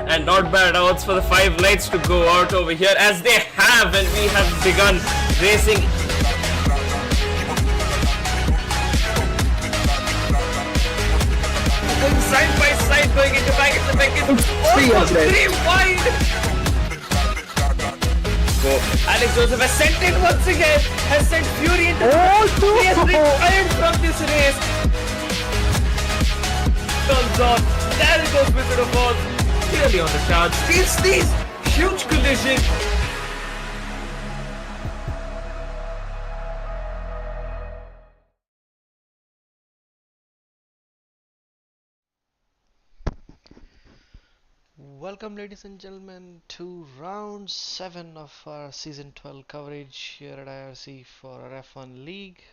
And not bad odds for the five lights to go out over here as they have, and we have begun racing. Going side by side, going into back at the back. Almost three wide. Go. Alex Joseph has sent it once again. Has sent Fury into he has retired from this race. Comes on. There it goes, Wizard of Oz. Clearly on the charge. Steals these. Huge collision. Welcome, ladies and gentlemen, to round 7 of our season 12 coverage here at IRC for our F1 League.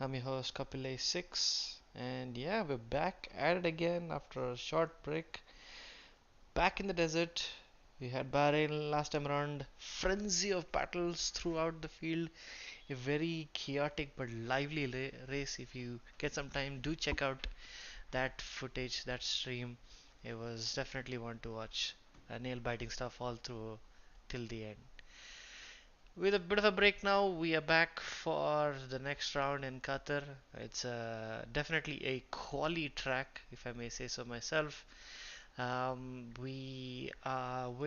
I'm your host Kapil6, and yeah, we're back at it again after a short break. Back in the desert. We had Bahrain last time around, frenzy of battles throughout the field, a very chaotic but lively race. If you get some time, do check out that footage, that stream. It was definitely one to watch. Nail biting stuff all through till the end. With a bit of a break now, we are back for the next round in Qatar. It's definitely a quali track, if I may say so myself. We're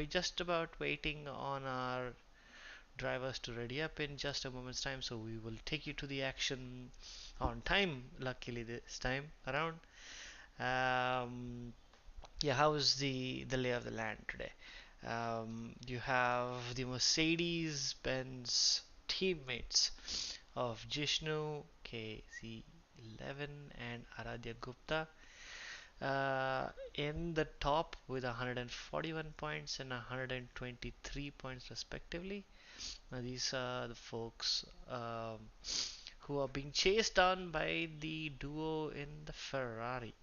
just about waiting on our drivers to ready up in just a moment's time, so we will take you to the action on time. Luckily this time around. Um, yeah, how's the lay of the land today? You have the Mercedes-Benz teammates of Jishnu, KC11, and Aradhya Gupta in the top with 141 points and 123 points respectively. Now these are the folks who are being chased down by the duo in the Ferrari.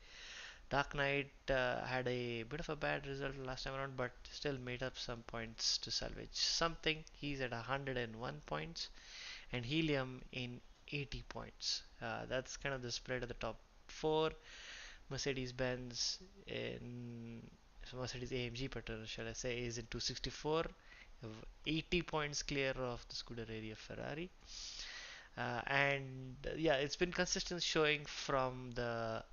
Dark Knight had a bit of a bad result last time around, but still made up some points to salvage something. He's at 101 points, and Helium in 80 points. That's kind of the spread of the top four. Mercedes-Benz in Mercedes AMG Petrol, shall I say, is in 264, 80 points clear of the Scuderia Ferrari. And yeah, it's been consistent showing from the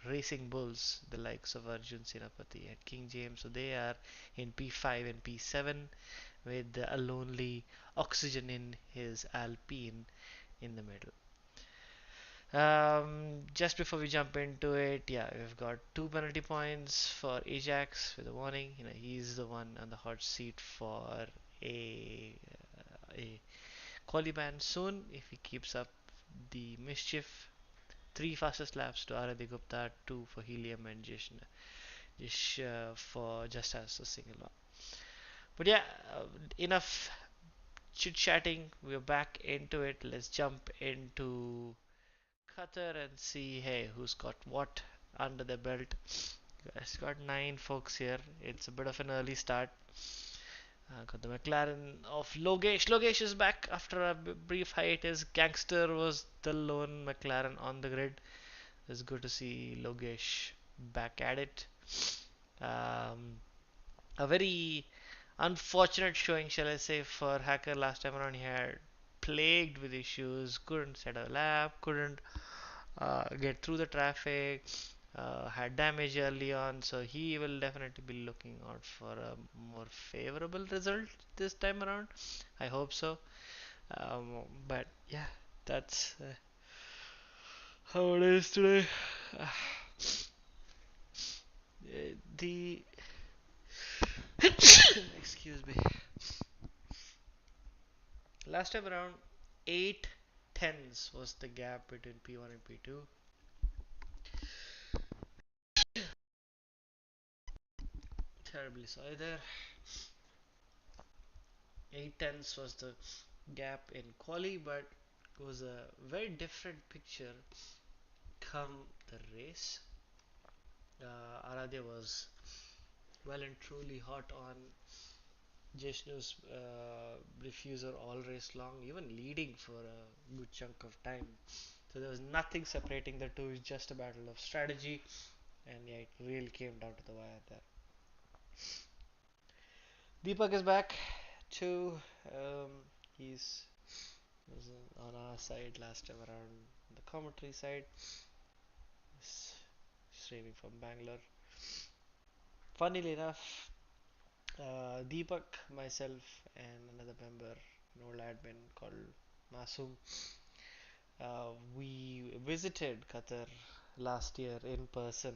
Racing Bulls, the likes of Arjun Senapati and King James. So they are in P5 and P7 with a lonely Oxygen in his Alpine in the middle. Just before we jump into it, yeah, we've got 2 penalty points for Ajax with a warning. You know, he's the one on the hot seat for a quali ban soon if he keeps up the mischief. 3 fastest laps to Aradhya Gupta, 2 for Helium and Jish for just as a single lap. But yeah, enough chit chatting. We're back into it. Let's jump into Qatar and see, hey, who's got what under their belt. It's got 9 folks here. It's a bit of an early start. Got the McLaren of Logesh. Logesh is back after a brief hiatus. Gangster was the lone McLaren on the grid. It's good to see Logesh back at it. Um, a very unfortunate showing, shall I say, for Hacker last time around. He had plagued with issues, couldn't set a lap, couldn't get through the traffic, had damage early on, so he will definitely be looking out for a more favorable result this time around. I hope so. But yeah, that's how it is today. The excuse me. Last time around, 8 tenths was the gap between P1 and P2. Terribly sorry there. 8 tenths was the gap in quali, but it was a very different picture come the race. Aradhya was well and truly hot on Jishnu's diffuser all race long, even leading for a good chunk of time. So there was nothing separating the two, it's just a battle of strategy, and yeah, it really came down to the wire there. Deepak is back too. Um, he's was on our side last time around, the commentary side. He's streaming from Bangalore. Funnily enough, Deepak, myself, and another member, an old admin called Masoom, we visited Qatar last year in person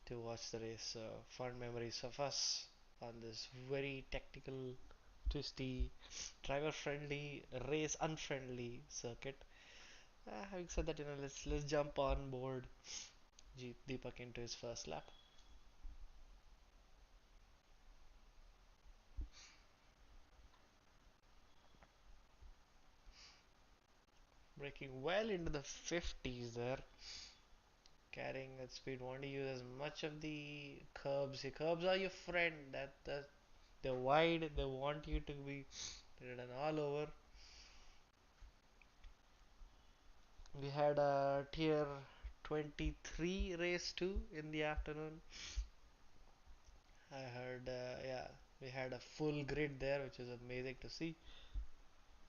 to watch the race. So fond memories of us on this very technical, twisty, driver-friendly, race-unfriendly circuit. Having said that, let's jump on board Deepak into his first lap. Braking well into the 50s there, carrying that speed. Want to use as much of the curbs. The curbs are your friend. That they're wide. They want you to be ridden all over. We had a tier 23 race too in the afternoon. I heard, yeah, we had a full grid there, which is amazing to see.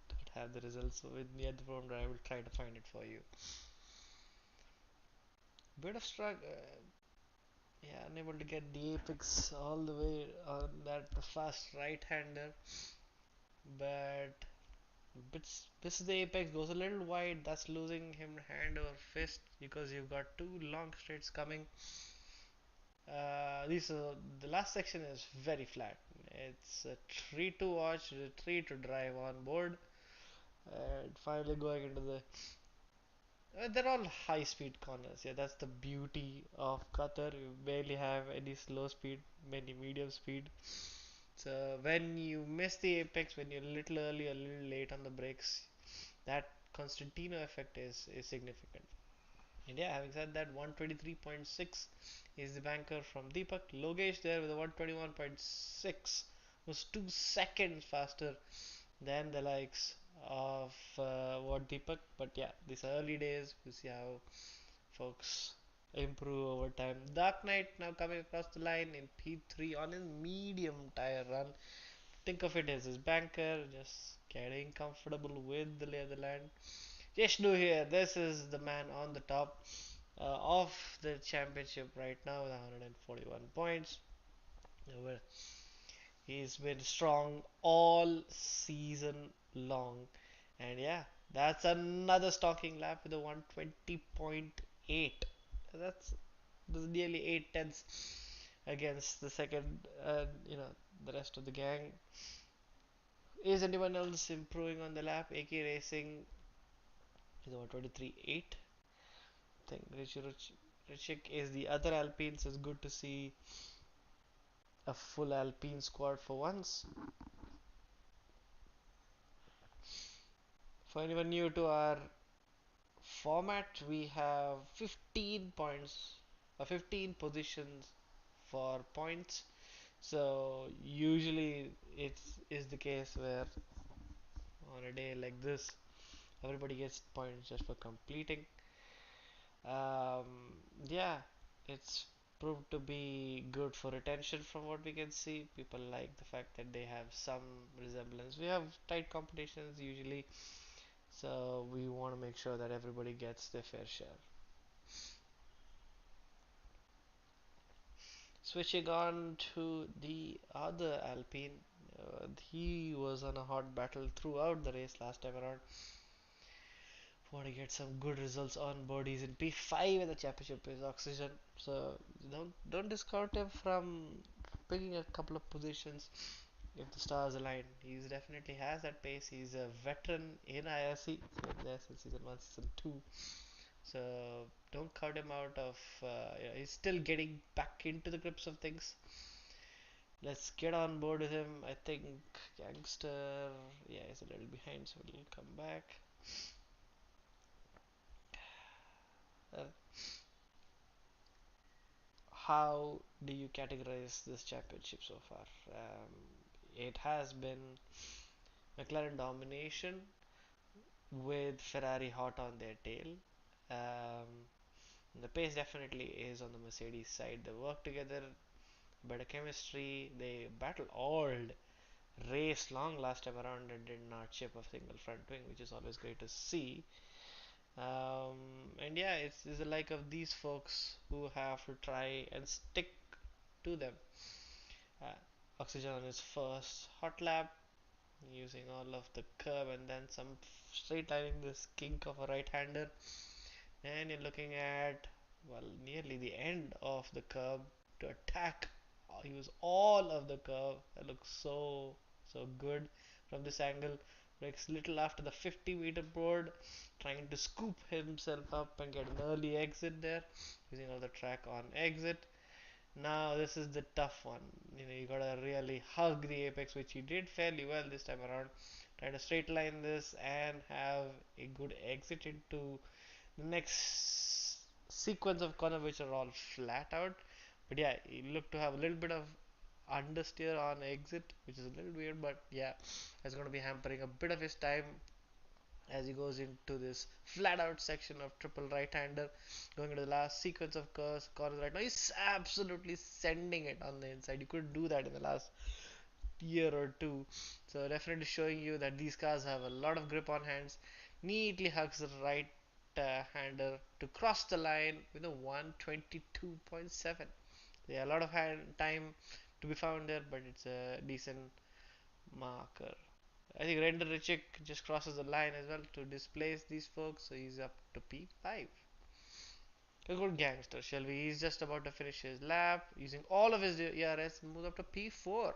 Don't have the results with me at the moment. I will try to find it for you. Bit of struggle. Yeah, unable to get the apex all the way on that fast right-hander, but this is the apex goes a little wide. That's losing him hand over fist because you've got two long straights coming. The last section is very flat. It's a tree to watch, a tree to drive on board. Finally going into the they're all high speed corners. Yeah, that's the beauty of Qatar. You barely have any slow speed, many medium speed. So when you miss the apex, when you're a little early, a little late on the brakes, that Constantino effect is significant. And yeah, having said that, 123.6 is the banker from Deepak. Logesh there with a 121.6 was 2 seconds faster than the likes of what Deepak. But yeah, these early days, we'll see how folks improve over time. Dark Knight now coming across the line in P3 on his medium tire run. Think of it as his banker, just getting comfortable with the lay of the land. Jeshnu here, this is the man on the top of the championship right now with 141 points. He's been strong all season long. And yeah, that's another stalking lap with a 120.8. That's nearly 8 tenths against the second, the rest of the gang. Is anyone else improving on the lap? AK Racing is about 23.8. I think Richik is the other Alpine, so it's good to see a full Alpine squad for once. For anyone new to our format, we have 15 points, 15 positions for points. So usually it is the case where on a day like this, everybody gets points just for completing. Um, yeah, it's proved to be good for retention from what we can see. People like the fact that they have some resemblance. We have tight competitions usually, so we want to make sure that everybody gets their fair share. Switching on to the other Alpine, he was on a hot battle throughout the race last time around. Want to get some good results on board. He's in P5 in the championship is Oxygen, so don't discount him from picking a couple of positions if the stars align. He's definitely has that pace. He's a veteran in IRC, there since season 1, season 2. So don't cut him out of. He's still getting back into the grips of things. Let's get on board with him. I think Gangster, yeah, he's a little behind, so he'll come back. Uh, how do you categorize this championship so far? It has been McLaren domination with Ferrari hot on their tail. Um, the pace definitely is on the Mercedes side. They work together, better chemistry. They battle old. race long last time around and did not chip a single front wing, which is always great to see. And yeah, it's the like of these folks who have to try and stick to them. Uh, Oxygen on his first hot lap, using all of the curve and then some straight lining this kink of a right-hander. And you're looking at, well, nearly the end of the curve to attack. Use all of the curve. That looks so good from this angle. Breaks little after the 50-meter board, trying to scoop himself up and get an early exit there, using all the track on exit. Now this is the tough one. You gotta really hug the apex, which he did fairly well this time around. Trying to straight line this and have a good exit into the next sequence of corner, which are all flat out. But yeah, he looked to have a little bit of understeer on exit, which is a little weird, but yeah, that's going to be hampering a bit of his time as he goes into this flat out section of triple right hander, going into the last sequence of corners right now. He's absolutely sending it on the inside. You couldn't do that in the last year or two. So definitely showing you that these cars have a lot of grip on hands. Neatly hugs the right hander to cross the line with a 122.7. Yeah, a lot of time to be found there, but it's a decent marker. I think Render Richik just crosses the line as well to displace these folks, so he's up to P5. A good gangster, shall we? He's just about to finish his lap, using all of his ERS, and moves up to P4.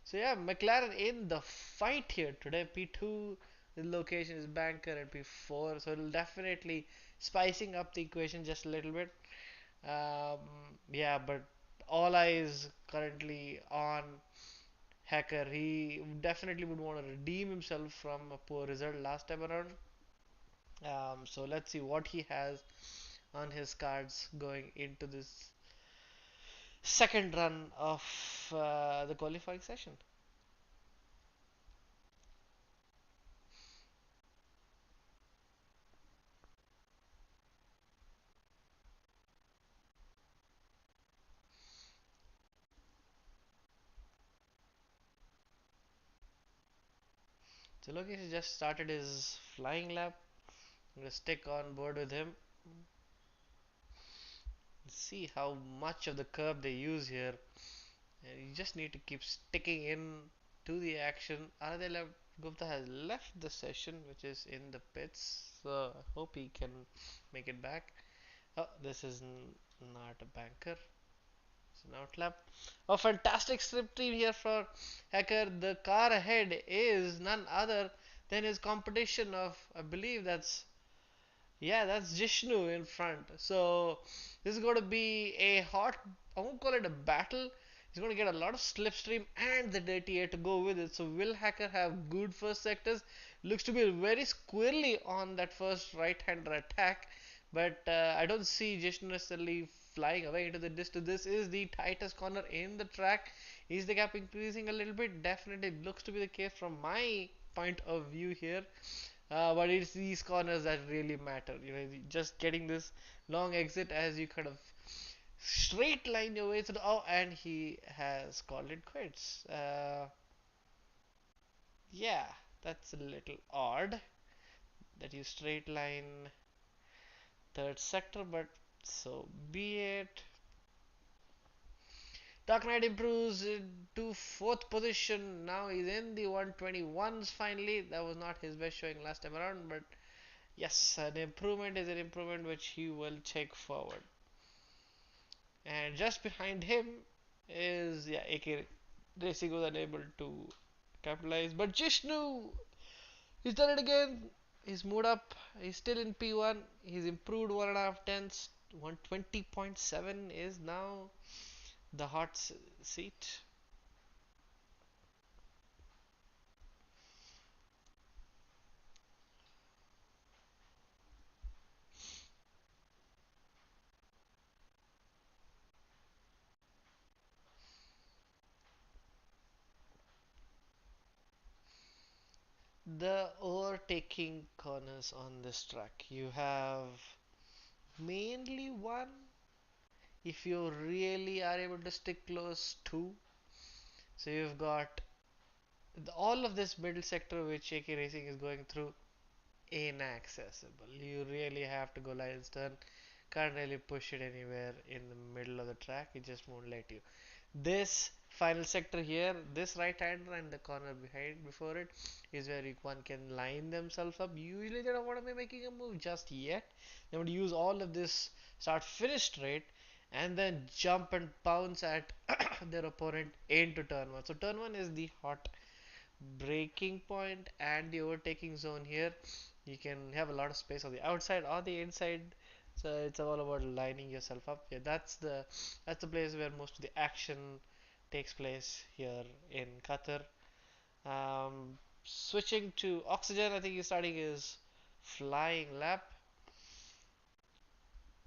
So yeah, McLaren in the fight here today. P2, the location is banker, and P4, so it'll definitely spicing up the equation just a little bit. Um, yeah, but all eyes currently on Hacker. He definitely would want to redeem himself from a poor result last time around. So let's see what he has on his cards going into this second run of the qualifying session. So Lokesh has just started his flying lap. I'm going to stick on board with him. See how much of the curb they use here. And you just need to keep sticking in to the action. Aradela Gupta has left the session, which is in the pits. So I hope he can make it back. Oh, this is not a banker. It's an outlap. Oh, fantastic strip team here for Hacker. The car ahead is none other than his competition of, I believe that's Jishnu in front. So this is going to be a hot, I won't call it a battle. He's going to get a lot of slipstream and the dirty air to go with it. So will Hacker have good first sectors? Looks to be very squirrely on that first right-hander attack. But I don't see Jishnu necessarily flying away into the distance. This is the tightest corner in the track. Is the gap increasing a little bit? Definitely looks to be the case from my point of view here. But it's these corners that really matter. Just getting this long exit as you kind of straight line your way through. Oh, and he has called it quits. Yeah, that's a little odd that you straight line third sector, but so be it. Dark Knight improves to fourth position. Now he's in the 121s finally. That was not his best showing last time around, but yes, an improvement is an improvement which he will take forward. And just behind him is AK Racing was unable to capitalize, but Jishnu, he's done it again. He's moved up. He's still in P1. He's improved 1.5 tenths. 120.7 is now the hot seat. The overtaking corners on this track, you have mainly one if you really are able to stick close, two. So you've got all of this middle sector which AK Racing is going through inaccessible. You really have to go lines turn. Can't really push it anywhere in the middle of the track. It just won't let you. This final sector here, this right hander and the corner behind before it is where one can line themselves up. Usually they don't want to be making a move just yet. They want to use all of this start finish straight and then jump and pounce at their opponent into turn one. So turn one is the hot braking point and the overtaking zone here. You can have a lot of space on the outside or the inside, so it's all about lining yourself up. Yeah, that's the place where most of the action takes place here in Qatar. Switching to oxygen, I think he's starting his flying lap.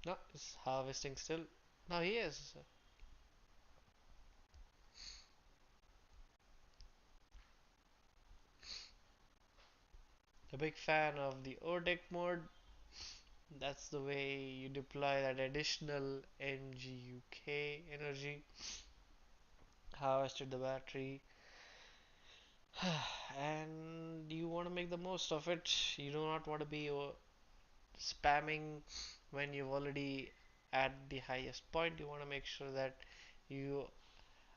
No, he's harvesting still. No, he is. A big fan of the ODEC mode. That's the way you deploy that additional NGUK energy. Harvested the battery. And you want to make the most of it. You do not want to be spamming when you've already at the highest point. You want to make sure that you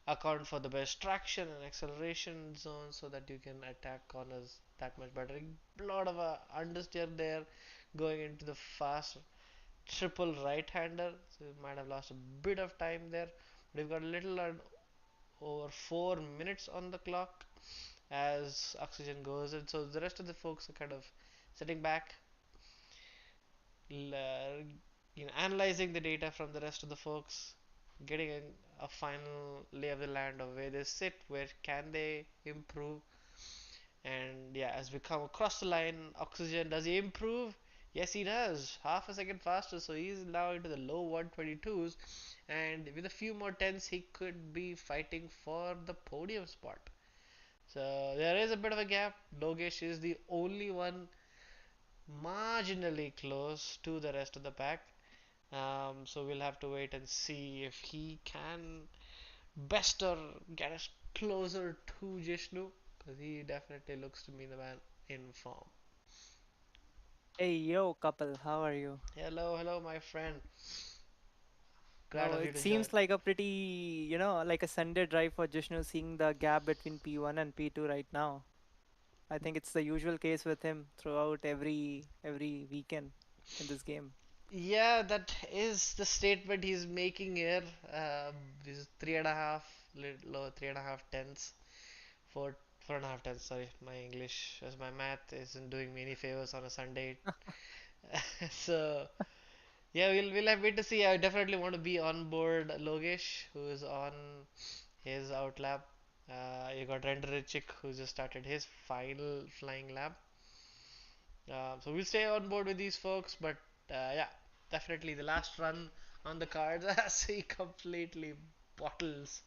account for the best traction and acceleration zones so that you can attack corners that much better. A lot of understeer there going into the fast triple right-hander, so you might have lost a bit of time there. But we've got a little over 4 minutes on the clock as oxygen goes in, so the rest of the folks are kind of sitting back, analyzing the data from the rest of the folks, getting a final lay of the land of where they sit, where can they improve. And yeah, as we come across the line, oxygen, does he improve? Yes, he does. Half a second faster, so he's now into the low 122s. And with a few more tens, he could be fighting for the podium spot. So there is a bit of a gap. Logesh is the only one marginally close to the rest of the pack. So we'll have to wait and see if he can best or get us closer to Jishnu, because he definitely looks to me the man in form. Hey yo, couple, how are you? Hello, hello, my friend. Glad Oh, of you it to join. seems like a pretty, like a Sunday drive for Jishnu seeing the gap between P1 and P2 right now. I think it's the usual case with him throughout every weekend in this game. Yeah, that is the statement he's making here. This is three and a half, little over 3.5 tenths, four and a half tenths. Sorry, my English, as my math isn't doing me any favors on a Sunday. So yeah, we'll have wait to see. I definitely want to be on board Logesh, who is on his out lap. You got Renderchik, who just started his final flying lap. So we'll stay on board with these folks, but yeah, definitely the last run on the cards as he completely bottles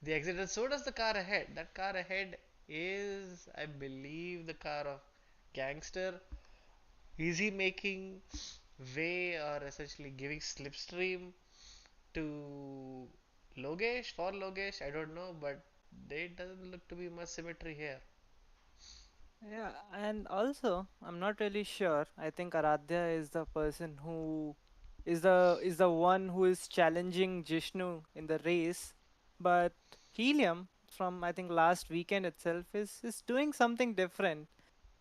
the exit, and so does the car ahead. That car ahead is, I believe, the car of Gangster. Is he making way or essentially giving slipstream to Logesh for Logesh? I don't know, but there doesn't look to be much symmetry here. Yeah, and also I'm not really sure. I think Aradhya is the person who is the one who is challenging Jishnu in the race, but Helium from I think last weekend itself is doing something different.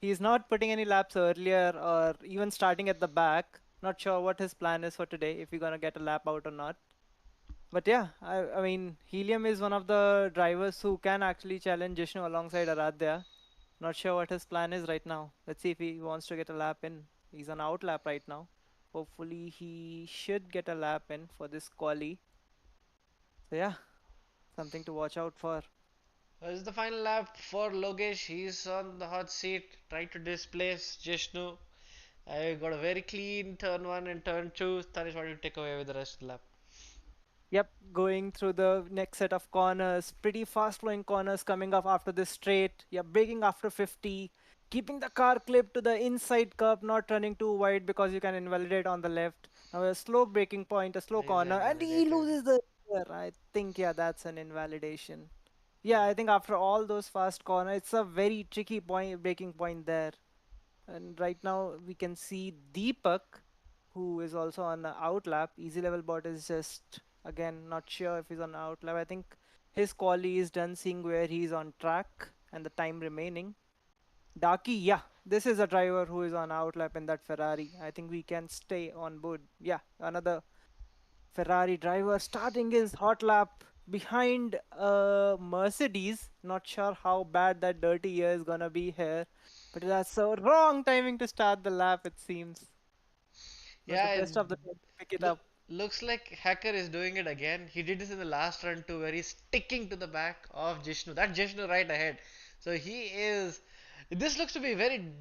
He's not putting any laps earlier or even starting at the back. Not sure what his plan is for today, if we're gonna get a lap out or not. But yeah, I mean, Helium is one of the drivers who can actually challenge Jishnu alongside Aradhya. Not sure what his plan is right now. Let's see if he wants to get a lap in. He's on out lap right now. Hopefully he should get a lap in for this quali. So yeah, something to watch out for. This is the final lap for Logesh. He's on the hot seat, trying to displace Jishnu. I got a very clean turn one and turn two. Tanish wanted to take away with the rest of the lap. Yep, going through the next set of corners, pretty fast flowing corners coming up after this straight. Yeah, braking after 50, keeping the car clipped to the inside curb, not running too wide because you can invalidate on the left. Now a slow braking point, a slow He's corner, and he invalidated. loses the gear. I think, yeah, that's an invalidation. Yeah, I think after all those fast corners, it's a very tricky breaking point there. And right now we can see Deepak, who is also on the outlap. Easy level bot is just again not sure if he's on outlap. I think his quali is done seeing where he's on track and the time remaining. Daki, yeah, this is a driver who is on outlap in that Ferrari. I think we can stay on board. Yeah, another Ferrari driver starting his hot lap behind Mercedes. Not sure how bad that dirty year is gonna be here, but that's so wrong timing to start the lap, it seems. But the Yeah, best of the team pick it look, up. looks like Hacker is doing it again. He did this in the last run too, where he's sticking to the back of Jishnu. That Jishnu right ahead. So he is. This looks to be very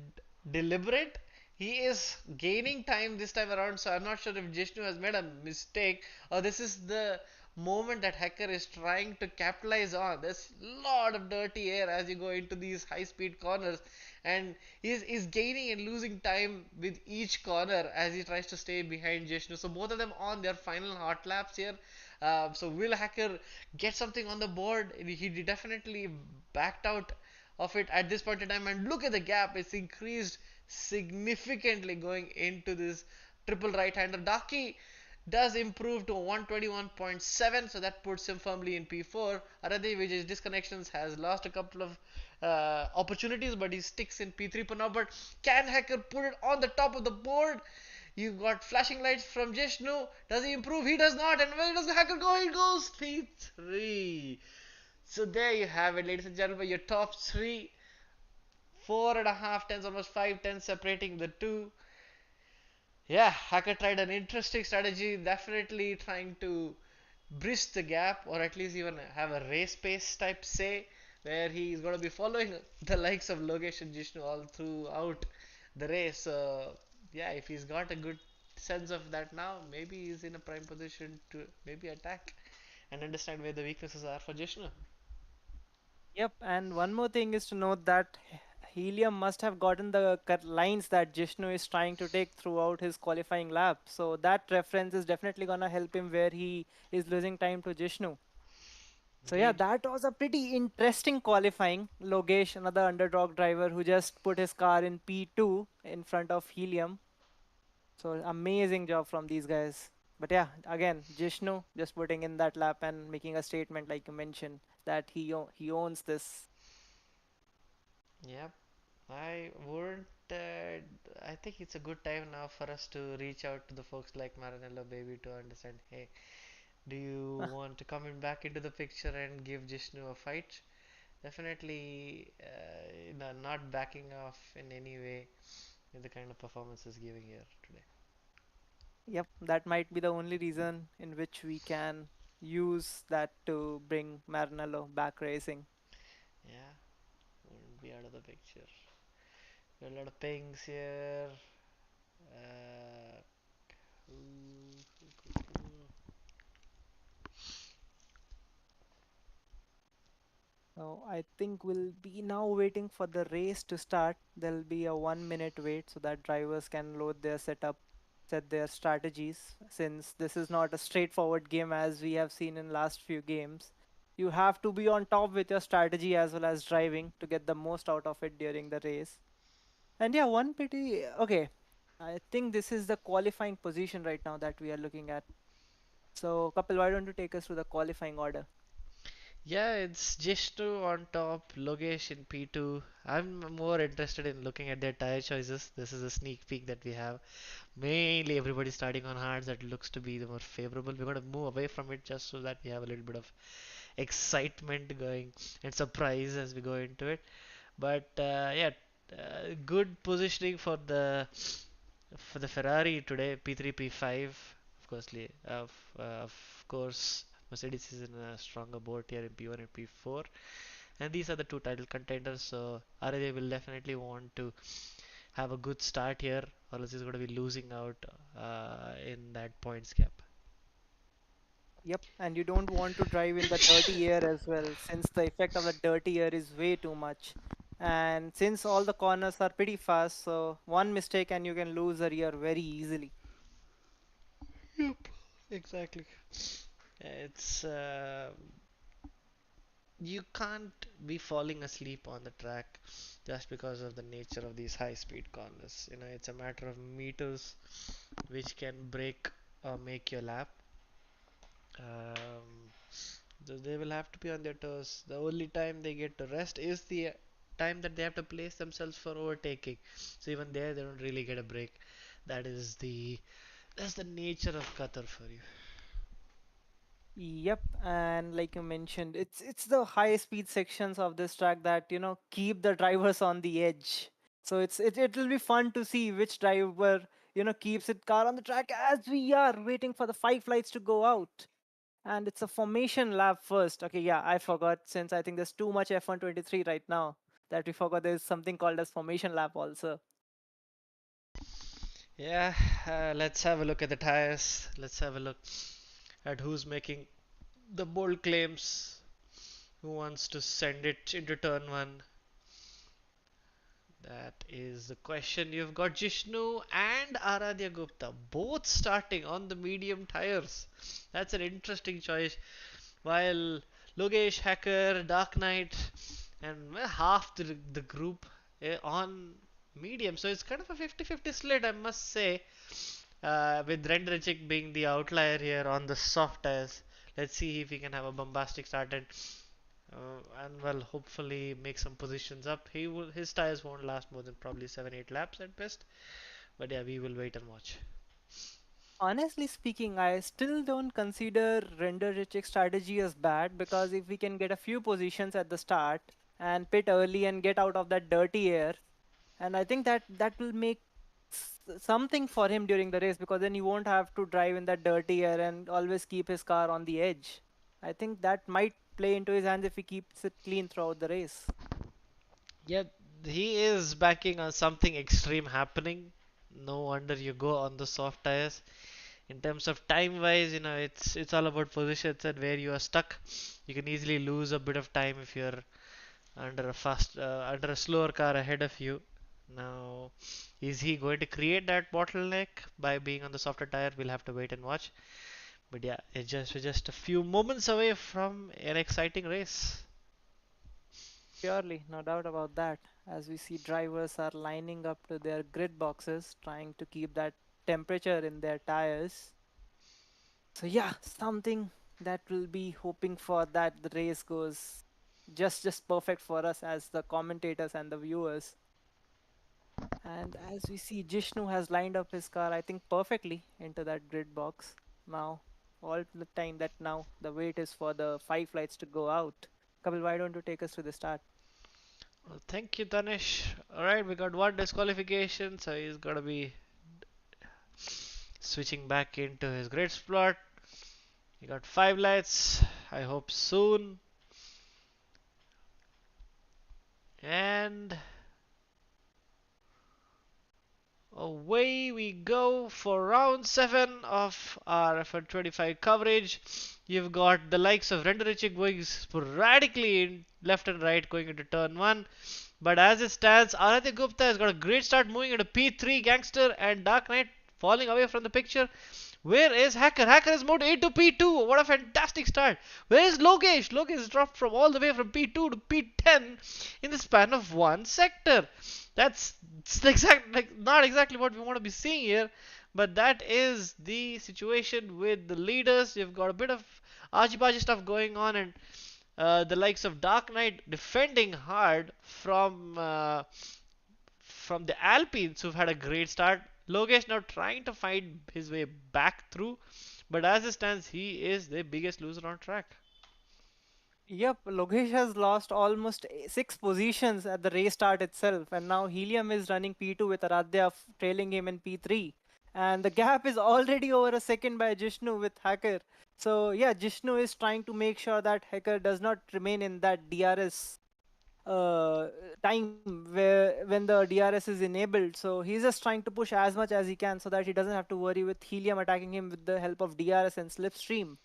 deliberate. He is gaining time this time around, so I'm not sure if Jishnu has made a mistake or this is the moment that Hacker is trying to capitalize on. There's a lot of dirty air as you go into these high speed corners, and he's gaining and losing time with each corner as he tries to stay behind Jishnu. So both of them on their final hot laps here. So will Hacker get something on the board? He definitely backed out of it at this point in time, and look at the gap, it's increased significantly going into this triple right-hander. Daki does improve to 121.7, so that puts him firmly in P4. Aradhi, with his disconnections, has lost a couple of opportunities, but he sticks in P3 for now. But can Hacker put it on the top of the board? You've got flashing lights from Jishnu. Does he improve? He does not. And where does the Hacker go? He goes P3. So there you have it, ladies and gentlemen, your top three. 4.5 tenths, almost 5 tenths separating the two. Yeah, Hacker tried an interesting strategy, definitely trying to bridge the gap or at least even have a race pace type say where he's going to be following the likes of Logesh and Jishnu all throughout the race. Yeah, if he's got a good sense of that now, maybe he's in a prime position to maybe attack and understand where the weaknesses are for Jishnu. Yep, and one more thing is to note that Helium must have gotten the lines that Jishnu is trying to take throughout his qualifying lap. So that reference is definitely gonna help him where he is losing time to Jishnu. So yeah, Indeed. that was a pretty interesting qualifying. Logesh, another underdog driver who just put his car in P2 in front of Helium. So amazing job from these guys. But yeah, again, Jishnu just putting in that lap and making a statement like you mentioned that he owns this. Yep. I would. I think it's a good time now for us to reach out to the folks like Maranello Baby to understand. Hey, do you want to come in back into the picture and give Jishnu a fight? Definitely, not backing off in any way with the kind of performance he's giving here today. Yep, that might be the only reason in which we can use that to bring Maranello back racing. Yeah, wouldn't be out of the picture. Got a lot of pings here. Uh, So I think we'll be now waiting for the race to start. There'll be a 1 minute wait so that drivers can load their setup, set their strategies. Since this is not a straightforward game as we have seen in last few games, you have to be on top with your strategy as well as driving to get the most out of it during the race. And yeah, one pity. Okay, I think this is the qualifying position right now that we are looking at. So, Kapil, why don't you take us through the qualifying order? Yeah, it's Jishnu on top, Logesh in P2. I'm more interested in looking at their tire choices. This is a sneak peek that we have. Mainly everybody starting on hards that looks to be the more favorable. We're going to move away from it just so that we have a little bit of excitement going and surprise as we go into it. But yeah, good positioning for the Ferrari today, P3, P5. Of course, of course, Mercedes is in a stronger boat here in P1 and P4, and these are the two title contenders. So RJ will definitely want to have a good start here, or else he's going to be losing out in that points gap. Yep, and you don't want to drive in the dirty air as well, since the effect of the dirty air is way too much. And since all the corners are pretty fast, so one mistake and you can lose a rear very easily. Yep, exactly. It's you can't be falling asleep on the track just because of the nature of these high speed corners. You know, it's a matter of meters which can break or make your lap. They will have to be on their toes. The only time they get to rest is the time that they have to place themselves for overtaking. So even there, they don't really get a break. That is that's the nature of Qatar for you. Yep, and like you mentioned, it's the high speed sections of this track that keep the drivers on the edge. So it will be fun to see which driver keeps its car on the track as we are waiting for the five flights to go out. And it's a formation lap first. Okay, yeah, I forgot since I think there's too much F123 right now that we forgot there's something called as formation lap also. Yeah, let's have a look at the tires. Let's have a look at who's making the bold claims. Who wants to send it into turn one? That is the question. You've got Jishnu and Aradhya Gupta both starting on the medium tires. That's an interesting choice. While Logesh, Hacker, Dark Knight, and half the group on medium. So it's kind of a 50-50 split, I must say. With Renderchik being the outlier here on the soft tires. Let's see if he can have a bombastic start and well, hopefully make some positions up. His tires won't last more than probably 7-8 laps at best. But yeah, we will wait and watch. Honestly speaking, I still don't consider render reject strategy as bad because if we can get a few positions at the start and pit early and get out of that dirty air, and I think that will make something for him during the race because then he won't have to drive in that dirty air and always keep his car on the edge. I think that might play into his hands if he keeps it clean throughout the race. Yeah, he is backing on something extreme happening. No wonder you go on the soft tires. In terms of time wise, it's all about positions and where you are stuck. You can easily lose a bit of time if you're under a slower car ahead of you. Now, is he going to create that bottleneck by being on the softer tire? We'll have to wait and watch. But yeah, we're just a few moments away from an exciting race. Surely, no doubt about that. As we see drivers are lining up to their grid boxes, trying to keep that temperature in their tires. So yeah, something that will be hoping for that the race goes just perfect for us as the commentators and the viewers. And as we see, Jishnu has lined up his car, I think, perfectly into that grid box. Now, all the time that now the wait is for the five flights to go out. Kapil, why don't you take us to the start? Well, thank you, Tanish. Alright, we got one disqualification, so he's gonna be switching back into his grid spot. We got 5 lights. I hope soon. And away we go for round 7 of our F125 coverage. You've got the likes of Renderich going sporadically in left and right going into turn 1. But as it stands, Aradhya Gupta has got a great start moving into P3. Gangster and Dark Knight falling away from the picture. Where is Hacker? Hacker has moved into P2. What a fantastic start. Where is Logesh? Logesh dropped from all the way from P2 to P10 in the span of one sector. That's not exactly what we want to be seeing here, but that is the situation with the leaders. You've got a bit of argy stuff going on, and the likes of Dark Knight defending hard from the Alpines, who've had a great start. Logesh now trying to find his way back through, but as it stands, he is the biggest loser on track. Yep, Logesh has lost almost six positions at the race start itself, and now Helium is running P2 with Aradhya trailing him in P3. And the gap is already over a second by Jishnu with Hacker. So yeah, Jishnu is trying to make sure that Hacker does not remain in that DRS uh, time where when the DRS is enabled. So he's just trying to push as much as he can so that he doesn't have to worry with Helium attacking him with the help of DRS and Slipstream.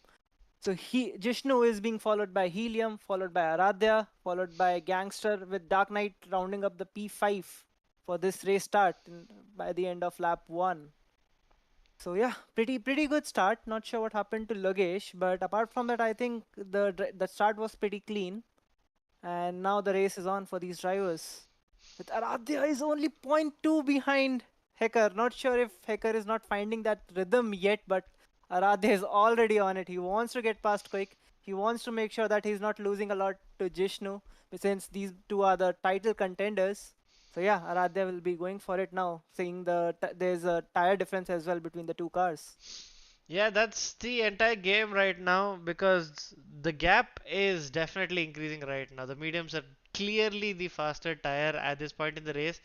So Jishnu is being followed by Helium, followed by Aradhya, followed by Gangster with Dark Knight rounding up the P5 for this race start by the end of lap 1. So yeah, pretty good start. Not sure what happened to Logesh, but apart from that, I think the start was pretty clean. And now the race is on for these drivers. With Aradhya is only point 0.2 behind Hecker. Not sure if Hecker is not finding that rhythm yet, but Aradhya is already on it. He wants to get past quick. He wants to make sure that he's not losing a lot to Jishnu, since these two are the title contenders. So yeah, Aradhya will be going for it now, seeing there's a tire difference as well between the two cars. Yeah, that's the entire game right now because the gap is definitely increasing right now. The mediums are clearly the faster tire at this point in the race.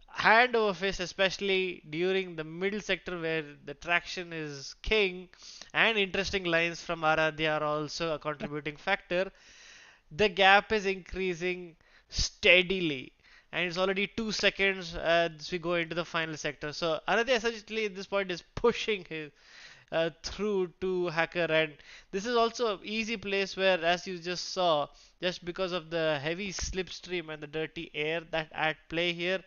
Hand over fist, especially during the middle sector where the traction is king, and interesting lines from Aradhya are also a contributing factor. The gap is increasing steadily, and it's already 2 seconds as we go into the final sector. So Aradhya essentially at this point is pushing his through to Hacker, and this is also an easy place where, as you just saw, just because of the heavy slipstream and the dirty air that at play here,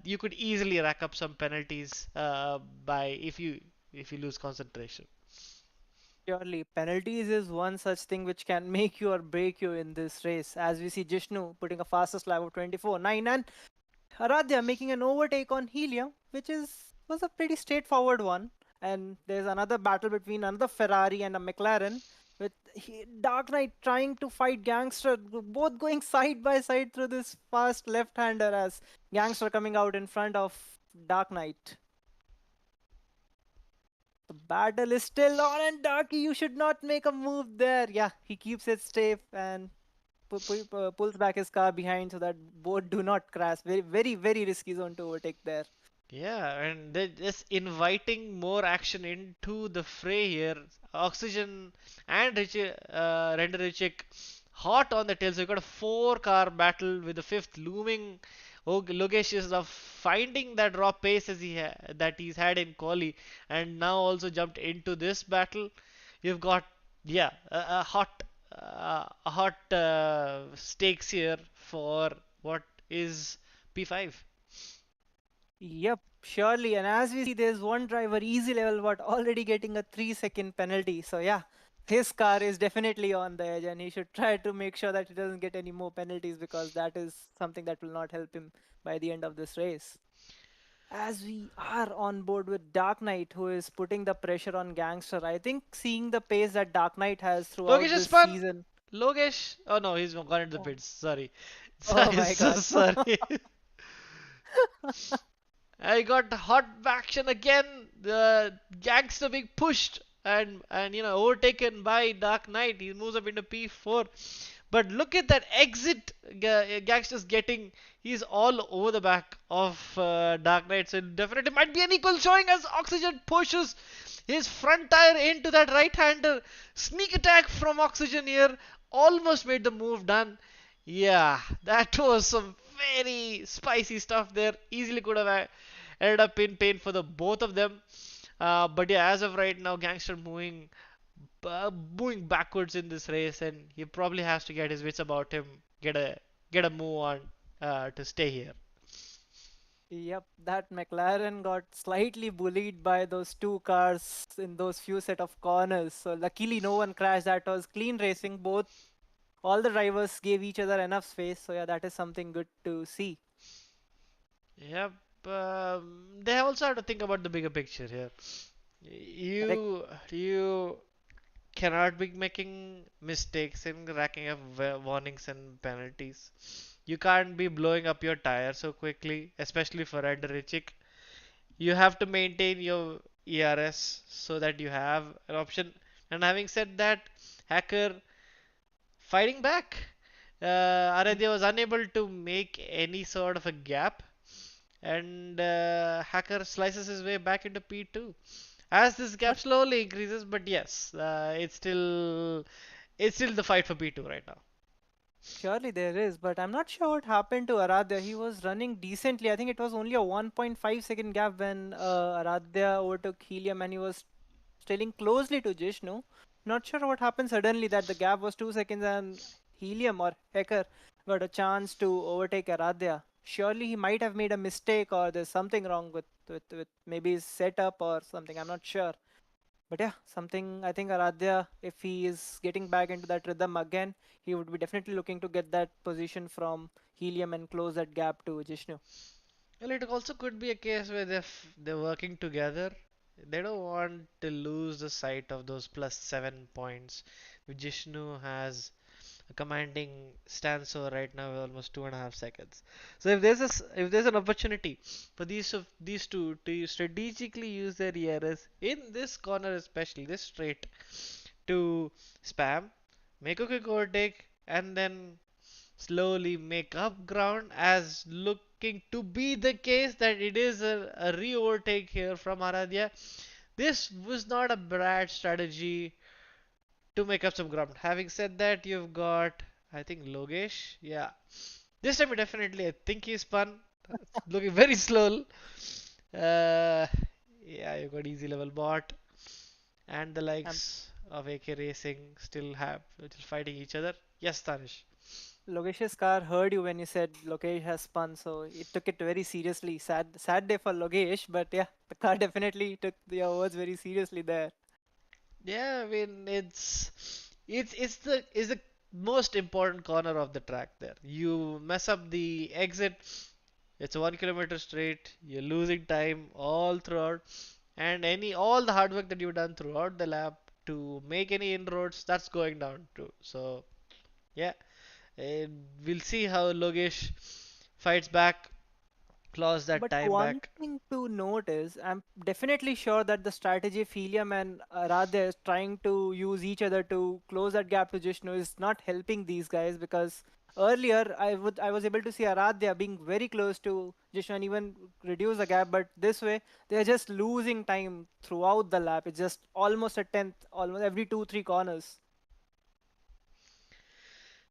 you could easily rack up some penalties by if you lose concentration. Surely, penalties is one such thing which can make you or break you in this race. As we see Jishnu putting a fastest lap of 24.9 and Aradhya making an overtake on Helium, which was a pretty straightforward one. And there's another battle between another Ferrari and a McLaren, with Dark Knight trying to fight Gangster, both going side by side through this fast left-hander as Gangster coming out in front of Dark Knight. The battle is still on, and Darky, you should not make a move there. Yeah, he keeps it safe and pulls back his car behind so that both do not crash. Very, very, very risky zone to overtake there. Yeah, and they're just inviting more action into the fray here. Oxygen and Render Richik hot on the tail. So you got a four-car battle with the fifth looming. Logesh is now finding that raw pace that he's had in quali, and now also jumped into this battle. You've got yeah a hot stakes here for what is P5. Yep, surely. And as we see, there's one driver easy level, but already getting a 3-second penalty. So yeah, his car is definitely on the edge, and he should try to make sure that he doesn't get any more penalties because that is something that will not help him by the end of this race. As we are on board with Dark Knight, who is putting the pressure on Gangster, I think seeing the pace that Dark Knight has Logesh throughout has this spun. season. Logesh. Oh no, he's gone into the Oh, pits. Sorry. oh Sorry, my so God. sorry. I got hot action again. The gangster being pushed and overtaken by Dark Knight. He moves up into P4. But look at that exit Gangster's getting. He's all over the back of Dark Knight. So it definitely might be an equal showing as Oxygen pushes his front tire into that right-hander. Sneak attack from Oxygen here. Almost made the move done. Yeah, that was some very spicy stuff there. Easily could have ended up in pain for the both of them. But yeah, as of right now, Gangster moving backwards in this race, and he probably has to get his wits about him, get a move on to stay here. Yep, that McLaren got slightly bullied by those two cars in those few set of corners. So luckily no one crashed. That was clean racing. All the drivers gave each other enough space. So yeah, that is something good to see. Yep. They also have to think about the bigger picture here. Correct. You cannot be making mistakes in racking up warnings and penalties. You can't be blowing up your tire so quickly, especially for Red Richik. You have to maintain your ERS so that you have an option. And having said that, Hacker fighting back. Aradhya was unable to make any sort of a gap, and Hacker slices his way back into P2 as this gap But slowly increases. But yes, it's still the fight for P2 right now. surely there is. But I'm not sure what happened to Aradhya. He was running decently. I think it was only a 1.5-second gap when Aradhya overtook Helium and he was trailing closely to Jishnu. Not sure what happened suddenly that the gap was 2 seconds and Helium or Hecker got a chance to overtake Aradhya. Surely he might have made a mistake or there's something wrong with maybe his setup or something. I'm not sure. But yeah, something I think Aradhya, if he is getting back into that rhythm again, he would be definitely looking to get that position from Helium and close that gap to Jishnu. Well, it also could be a case where they're working together. They don't want to lose the sight of those plus 7 points, which Jishnu has a commanding stance over right now with almost 2.5 seconds. So if there's an opportunity for these two to strategically use their ERS in this corner, especially this straight, to spam, make a quick overtake, and then slowly make up ground, as looking to be the case that it is a re-overtake here from Aradhya. This was not a bad strategy to make up some ground. Having said that, you've got, I think, Logesh. Yeah. This time, definitely, I think he's spun. It's looking very slow. Uh, yeah, you've got easy level bot and the Um, likes of AK Racing still fighting each other. Yes, Tanish. Logesh's car heard you when you said Logesh has spun, so it took it very seriously. Sad day for Logesh, but yeah, the car definitely took your words very seriously there. Yeah, I mean it's the most important corner of the track there. You mess up the exit, it's a 1 kilometer straight, you're losing time all throughout, and any all the hard work that you've done throughout the lap to make any inroads, that's going down too. So yeah, we'll see how Logesh fights back, claws that But time one back. thing to note is, I'm definitely sure that the strategy of Helium and Aradhya is trying to use each other to close that gap to Jishnu is not helping these guys, because earlier I was able to see Aradhya being very close to Jishnu and even reduce the gap, but this way they are just losing time throughout the lap. It's just almost a tenth, almost every 2 3 corners.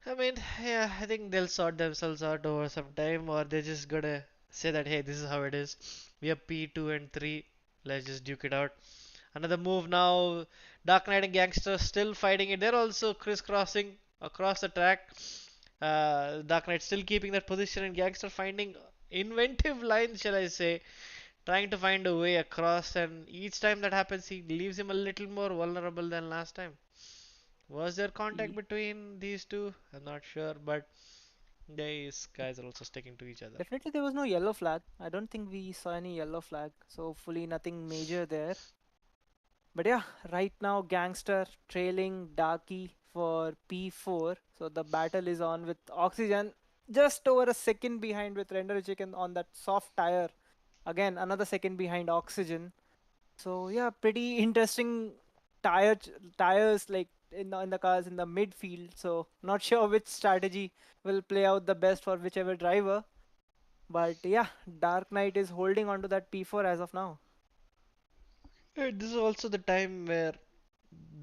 I mean, yeah, I think they'll sort themselves out over some time, or they're just gonna say that, hey, this is how it is. We are P2 and 3. Let's just duke it out. Another move now. Dark Knight and Gangster still fighting it. They're also crisscrossing across the track. Dark Knight still keeping that position, and Gangster finding inventive lines, shall I say, trying to find a way across. And each time that happens, he leaves him a little more vulnerable than last time. Was there contact Ye- between these two? I'm not sure, but these guys are also sticking to each other. Definitely there was no yellow flag. I don't think we saw any yellow flag, so hopefully nothing major there. But yeah, right now Gangster trailing Darky for P4. So the battle is on with Oxygen just over a second behind with Render Chicken on that soft tire. Again, another second behind Oxygen. So yeah, pretty interesting tires like in the cars in the midfield. So not sure which strategy will play out the best for whichever driver. But yeah, Dark Knight is holding on to that P4 as of now. This is also the time where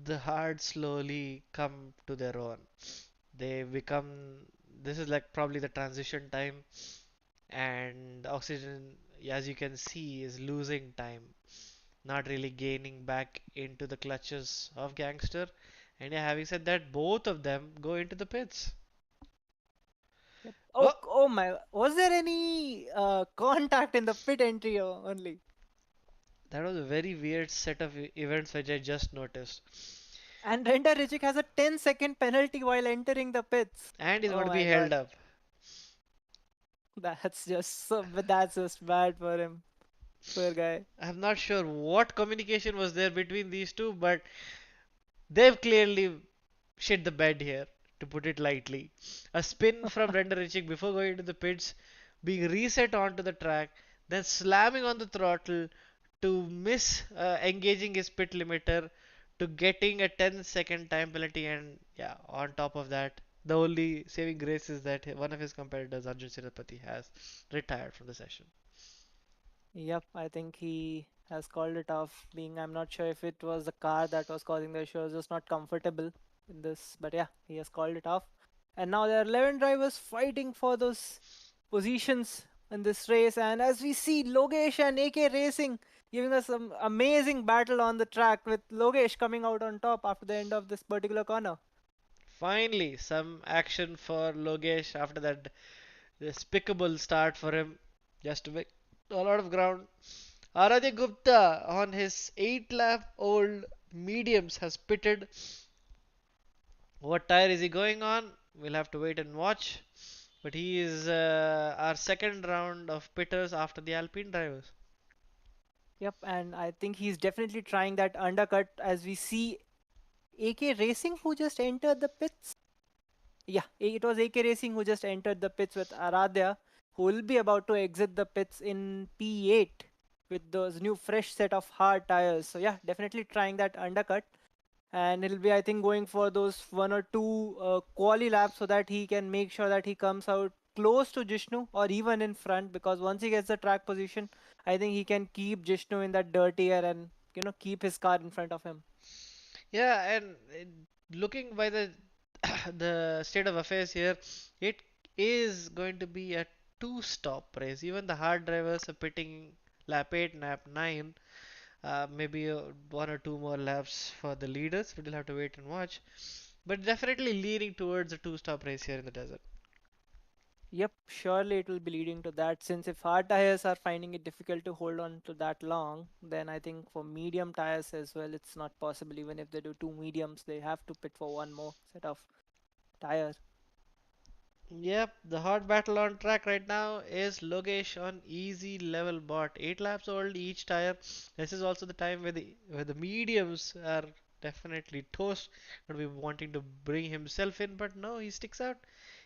the hearts slowly come to their own. They become. This is like probably the transition time, and Oxygen, as you can see, is losing time, not really gaining back into the clutches of Gangster. And yeah, having said that, both of them go into the pits. Yep. Oh, Oh my! Was there any contact in the pit entry only? that was a very weird set of events which I just noticed. And Renda Rijik has a 10-second penalty while entering the pits. And he's going Oh to be my held god, up. that's just bad for him. Poor guy. I'm not sure what communication was there between these two, but they've clearly shit the bed here, to put it lightly. A spin from Render Richik before going into the pits, being reset onto the track, then slamming on the throttle to miss engaging his pit limiter, to getting a 10-second time penalty, and yeah, on top of that, the only saving grace is that one of his competitors, Arjun Sirapati, has retired from the session. Yep, I think he has called it off. Being, I'm not sure if it was the car that was causing the issue, or just not comfortable in this. But yeah, he has called it off. And now there are 11 drivers fighting for those positions in this race. And as we see, Logesh and AK Racing giving us some amazing battle on the track, with Logesh coming out on top after the end of this particular corner. Finally, some action for Logesh after that despicable start for him, just to make a lot of ground. Aradhya Gupta on his 8 lap old mediums has pitted. What tire is he going on? We'll have to wait and watch. But he is our second round of pitters after the Alpine drivers. Yep, and I think he's definitely trying that undercut as we see AK Racing who just entered the pits. Yeah, it was AK Racing who just entered the pits with Aradhya, who will be about to exit the pits in P8 with those new fresh set of hard tires. So yeah, definitely trying that undercut. And it'll be, I think, going for those one or two quali laps so that he can make sure that he comes out close to Jishnu or even in front, because once he gets the track position, I think he can keep Jishnu in that dirty air and keep his car in front of him. Yeah, and looking by the the state of affairs here, it is going to be a two-stop race. Even the hard drivers are pitting lap 8, lap 9. Maybe one or two more laps for the leaders. We'll have to wait and watch. But definitely leaning towards a two-stop race here in the desert. Yep, surely it will be leading to that, since if hard tires are finding it difficult to hold on to that long, then I think for medium tires as well, it's not possible. Even if they do two mediums, they have to pit for one more set of tire. Yep, the hot battle on track right now is Logesh on easy level bot. 8 laps old each tire. This is also the time where the mediums are definitely toast. Gonna be wanting to bring himself in, but no, he sticks out.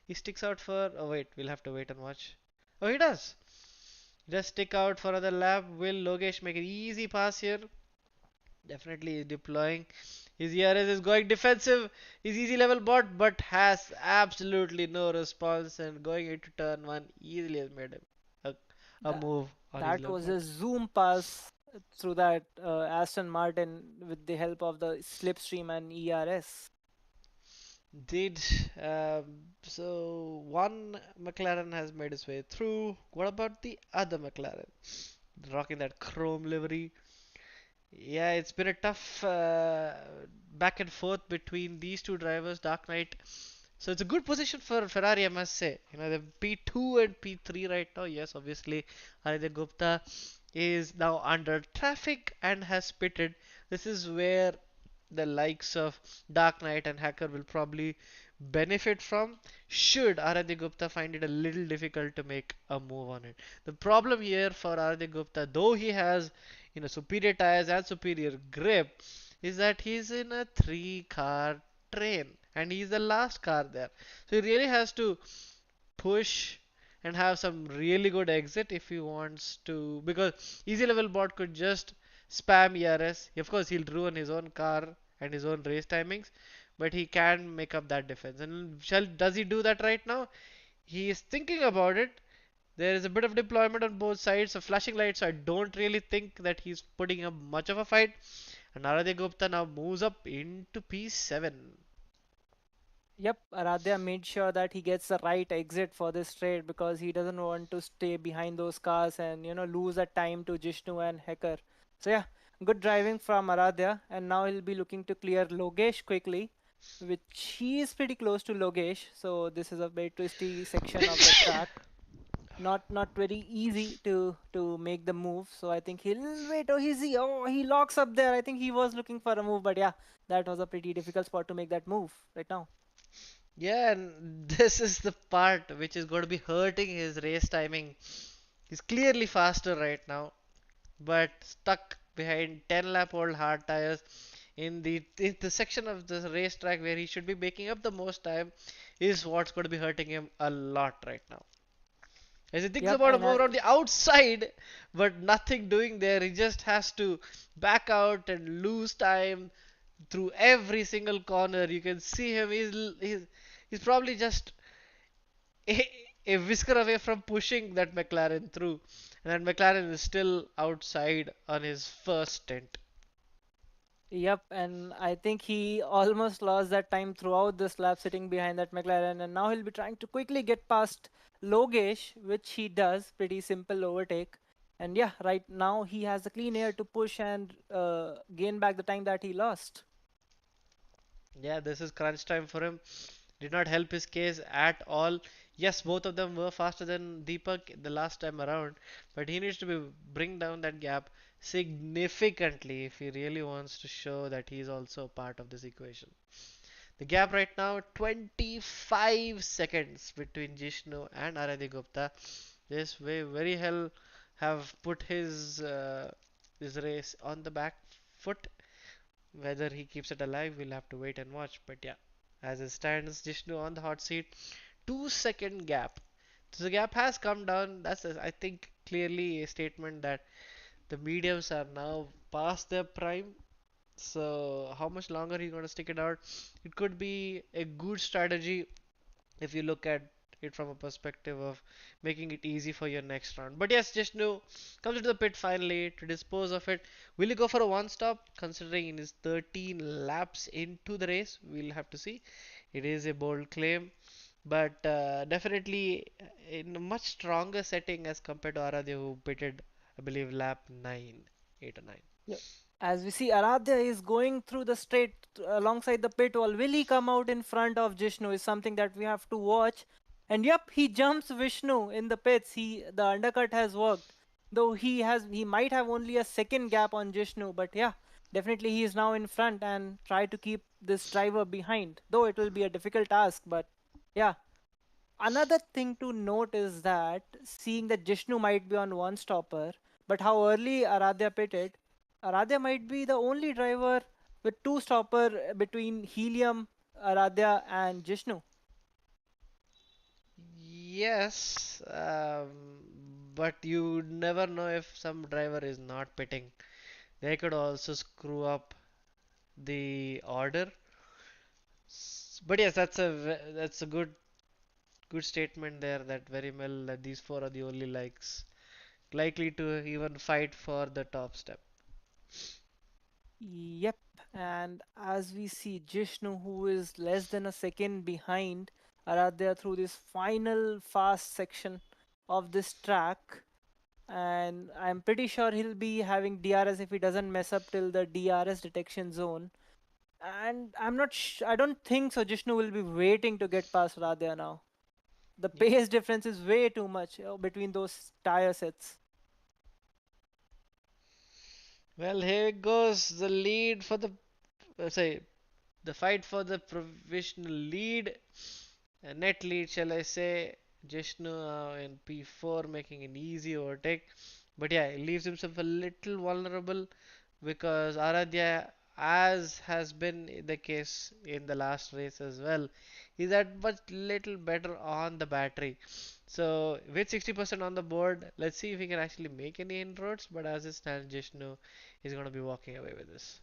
He sticks out for. Oh wait, we'll have to wait and watch. Oh, he does. Just stick out for another lap. Will Logesh make an easy pass here? Definitely deploying. His ERS is going defensive. His easy level bot, but has absolutely no response, and going into turn one easily has made him a, a That move on his that level was bot. a zoom pass through that Aston Martin with the help of the slipstream and ERS. Did so one McLaren has made his way through. What about the other McLaren? Rocking that chrome livery. Yeah, it's been a tough back and forth between these two drivers, Dark Knight. So it's a good position for Ferrari, I must say. They're P2 and P3 right now. Yes, obviously, Aditya Gupta is now under traffic and has pitted. This is where the likes of Dark Knight and Hacker will probably benefit from, should Aradhya Gupta find it a little difficult to make a move on it. The problem here for Aradhya Gupta, though he has superior tires and superior grip, is that he's in a three-car train and he's the last car there. So he really has to push and have some really good exit if he wants to, because easy level bot could just spam ERS. Of course, he'll ruin his own car and his own race timings, but he can make up that difference. And does he do that right now? He is thinking about it. There is a bit of deployment on both sides of flashing lights, so I don't really think that he's putting up much of a fight. And Aradhya Gupta now moves up into P7. Yep, Aradhya made sure that he gets the right exit for this trade because he doesn't want to stay behind those cars and lose that time to Jishnu and Hecker. So yeah, good driving from Aradhya, and now he'll be looking to clear Logesh quickly, which he is pretty close to Logesh. So this is a very twisty section of the track. Not very easy to make the move. So I think he'll wait. Oh, he locks up there. I think he was looking for a move, but yeah, that was a pretty difficult spot to make that move right now. Yeah, and this is the part which is going to be hurting his race timing. He's clearly faster right now, but stuck behind 10 lap old hard tires in the section of the racetrack where he should be making up the most time is what's going to be hurting him a lot right now. As he thinks Yep, about a and move around the outside, but nothing doing there. He just has to back out and lose time through every single corner. You can see him. He's probably just a, a whisker away from pushing that McLaren through, and that McLaren is still outside on his first stint. Yep, and I think he almost lost that time throughout this lap sitting behind that McLaren, and now he'll be trying to quickly get past Logesh, which he does. Pretty simple overtake. And yeah, right now he has the clean air to push and gain back the time that he lost. Yeah, this is crunch time for him. Did not help his case at all. Yes, both of them were faster than Deepak the last time around, but he needs to bring down that gap significantly if he really wants to show that he is also a part of this equation. The gap right now 25 seconds between Jishnu and Aradhya Gupta. This way very hell have put his race on the back foot. Whether he keeps it alive, we'll have to wait and watch. But yeah, as it stands, Jishnu on the hot seat. 2 second gap. So the gap has come down. That's, I think, clearly a statement that the mediums are now past their prime. So how much longer are you going to stick it out? It could be a good strategy if you look at it from a perspective of making it easy for your next round. But yes, Jishnu comes into the pit finally to dispose of it. Will he go for a one stop? Considering in his 13 laps into the race, we'll have to see. It is a bold claim, but definitely in a much stronger setting as compared to Aradhya, who pitted, I believe, lap 9, 8 or 9. Yep. As we see, Aradhya is going through the straight alongside the pit wall. Will he come out in front of Jishnu is something that we have to watch. And yep, he jumps Vishnu in the pits. The undercut has worked. Though he might have only a second gap on Jishnu, but yeah, definitely he is now in front and try to keep this driver behind. Though it will be a difficult task, but yeah. Another thing to note is that seeing that Jishnu might be on one stopper, but how early Aradhya pitted, Aradhya might be the only driver with two stopper between Helium, Aradhya, and Jishnu. Yes, but you never know if some driver is not pitting. They could also screw up the order. But yes, that's a good statement there. That very well that these four are the only likely to even fight for the top step. Yep, and as we see Jishnu, who is less than a second behind Aradhya through this final fast section of this track, and I'm pretty sure he'll be having DRS if he doesn't mess up till the DRS detection zone. And I don't think so. Jishnu will be waiting to get past Radhya now. The Yeah. pace difference is way too much between those tire sets. Well, here goes the lead for sorry, the fight for the provisional lead, net lead, shall I say. Jishnu in P4 making an easy overtake, but yeah, he leaves himself a little vulnerable because Aradhya, as has been the case in the last race as well, is that much little better on the battery. So with 60% on the board, let's see if he can actually make any inroads. But as it stands, Jishnu is going to be walking away with this.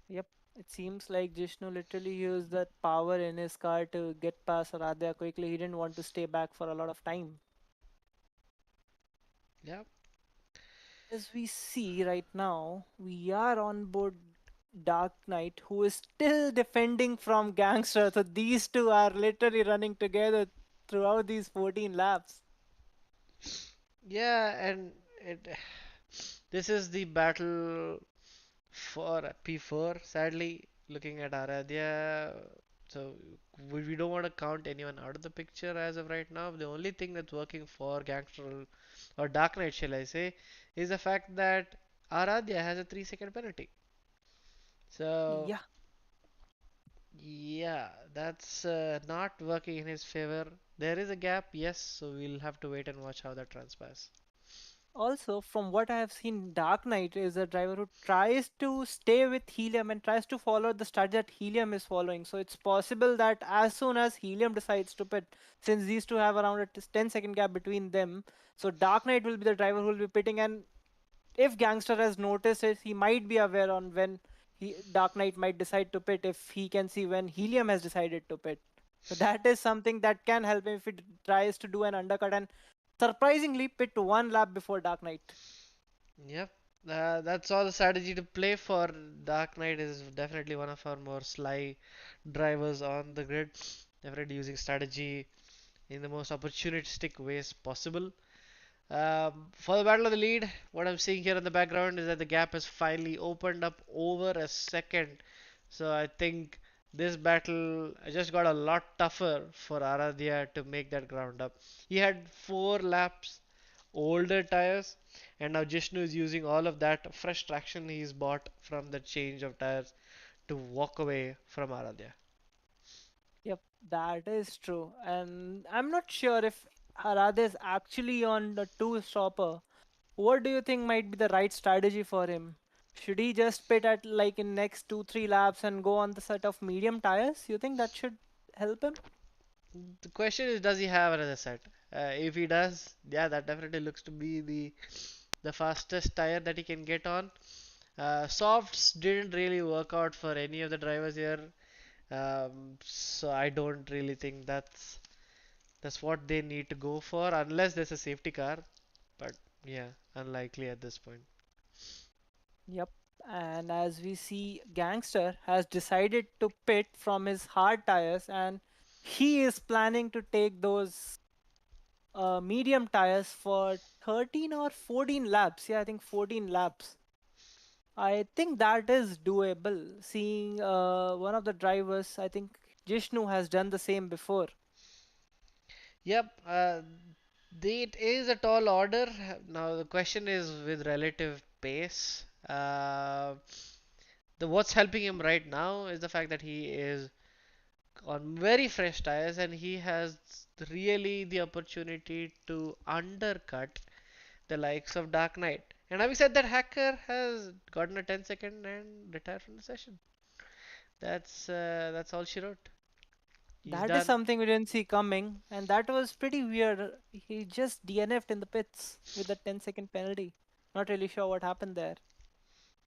Yep, it seems like Jishnu literally used that power in his car to get past Radhya quickly. He didn't want to stay back for a lot of time. Yeah. As we see right now, we are on board Dark Knight, who is still defending from Gangster. So these two are literally running together throughout these 14 laps. Yeah, and it, this is the battle for P4. Sadly, looking at Aradhya, so we don't want to count anyone out of the picture as of right now. The only thing that's working for Gangster or Dark Knight, shall I say, is the fact that Aradhya has a 3 second penalty. So Yeah. yeah, that's not working in his favor. There is a gap, yes, so we'll have to wait and watch how that transpires. Also, from what I have seen, Dark Knight is a driver who tries to stay with Helium and tries to follow the strategy that Helium is following. So it's possible that as soon as Helium decides to pit, since these two have around a 10-second gap between them, so Dark Knight will be the driver who will be pitting. And if Gangster has noticed it, he might be aware on when Dark Knight might decide to pit if he can see when Helium has decided to pit. So that is something that can help him if he tries to do an undercut and surprisingly pit one lap before Dark Knight. Yep, that's all the strategy to play for. Dark Knight is definitely one of our more sly drivers on the grid. Definitely using strategy in the most opportunistic ways possible. For the battle of the lead, what I'm seeing here in the background is that the gap has finally opened up over a second. So I think this battle just got a lot tougher for Aradhya to make that ground up. He had 4 laps older tires, and now Jishnu is using all of that fresh traction he's bought from the change of tires to walk away from Aradhya. Yep, that is true. And I'm not sure if Arad is actually on the two stopper. What do you think might be the right strategy for him? Should he just pit at like in next 2-3 laps and go on the set of medium tires? You think that should help him? The question is, does he have another set? If he does, yeah, that definitely looks to be the fastest tire that he can get on. Softs didn't really work out for any of the drivers here, so I don't really think that's what they need to go for unless there's a safety car. But yeah, unlikely at this point. Yep. And as we see, Gangster has decided to pit from his hard tires and he is planning to take those medium tires for 13 or 14 laps. Yeah, I think 14 laps. I think that is doable. Seeing one of the drivers, I think Jishnu has done the same before. Yep, it is a tall order. Now the question is with relative pace. The what's helping him right now is the fact that he is on very fresh tires and he has really the opportunity to undercut the likes of Dark Knight. And having said that, Hacker has gotten a 10-second and retired from the session. That's all she wrote. He's That is done. something we didn't see coming, and that was pretty weird. He just DNF'd in the pits with a 10-second penalty. Not really sure what happened there.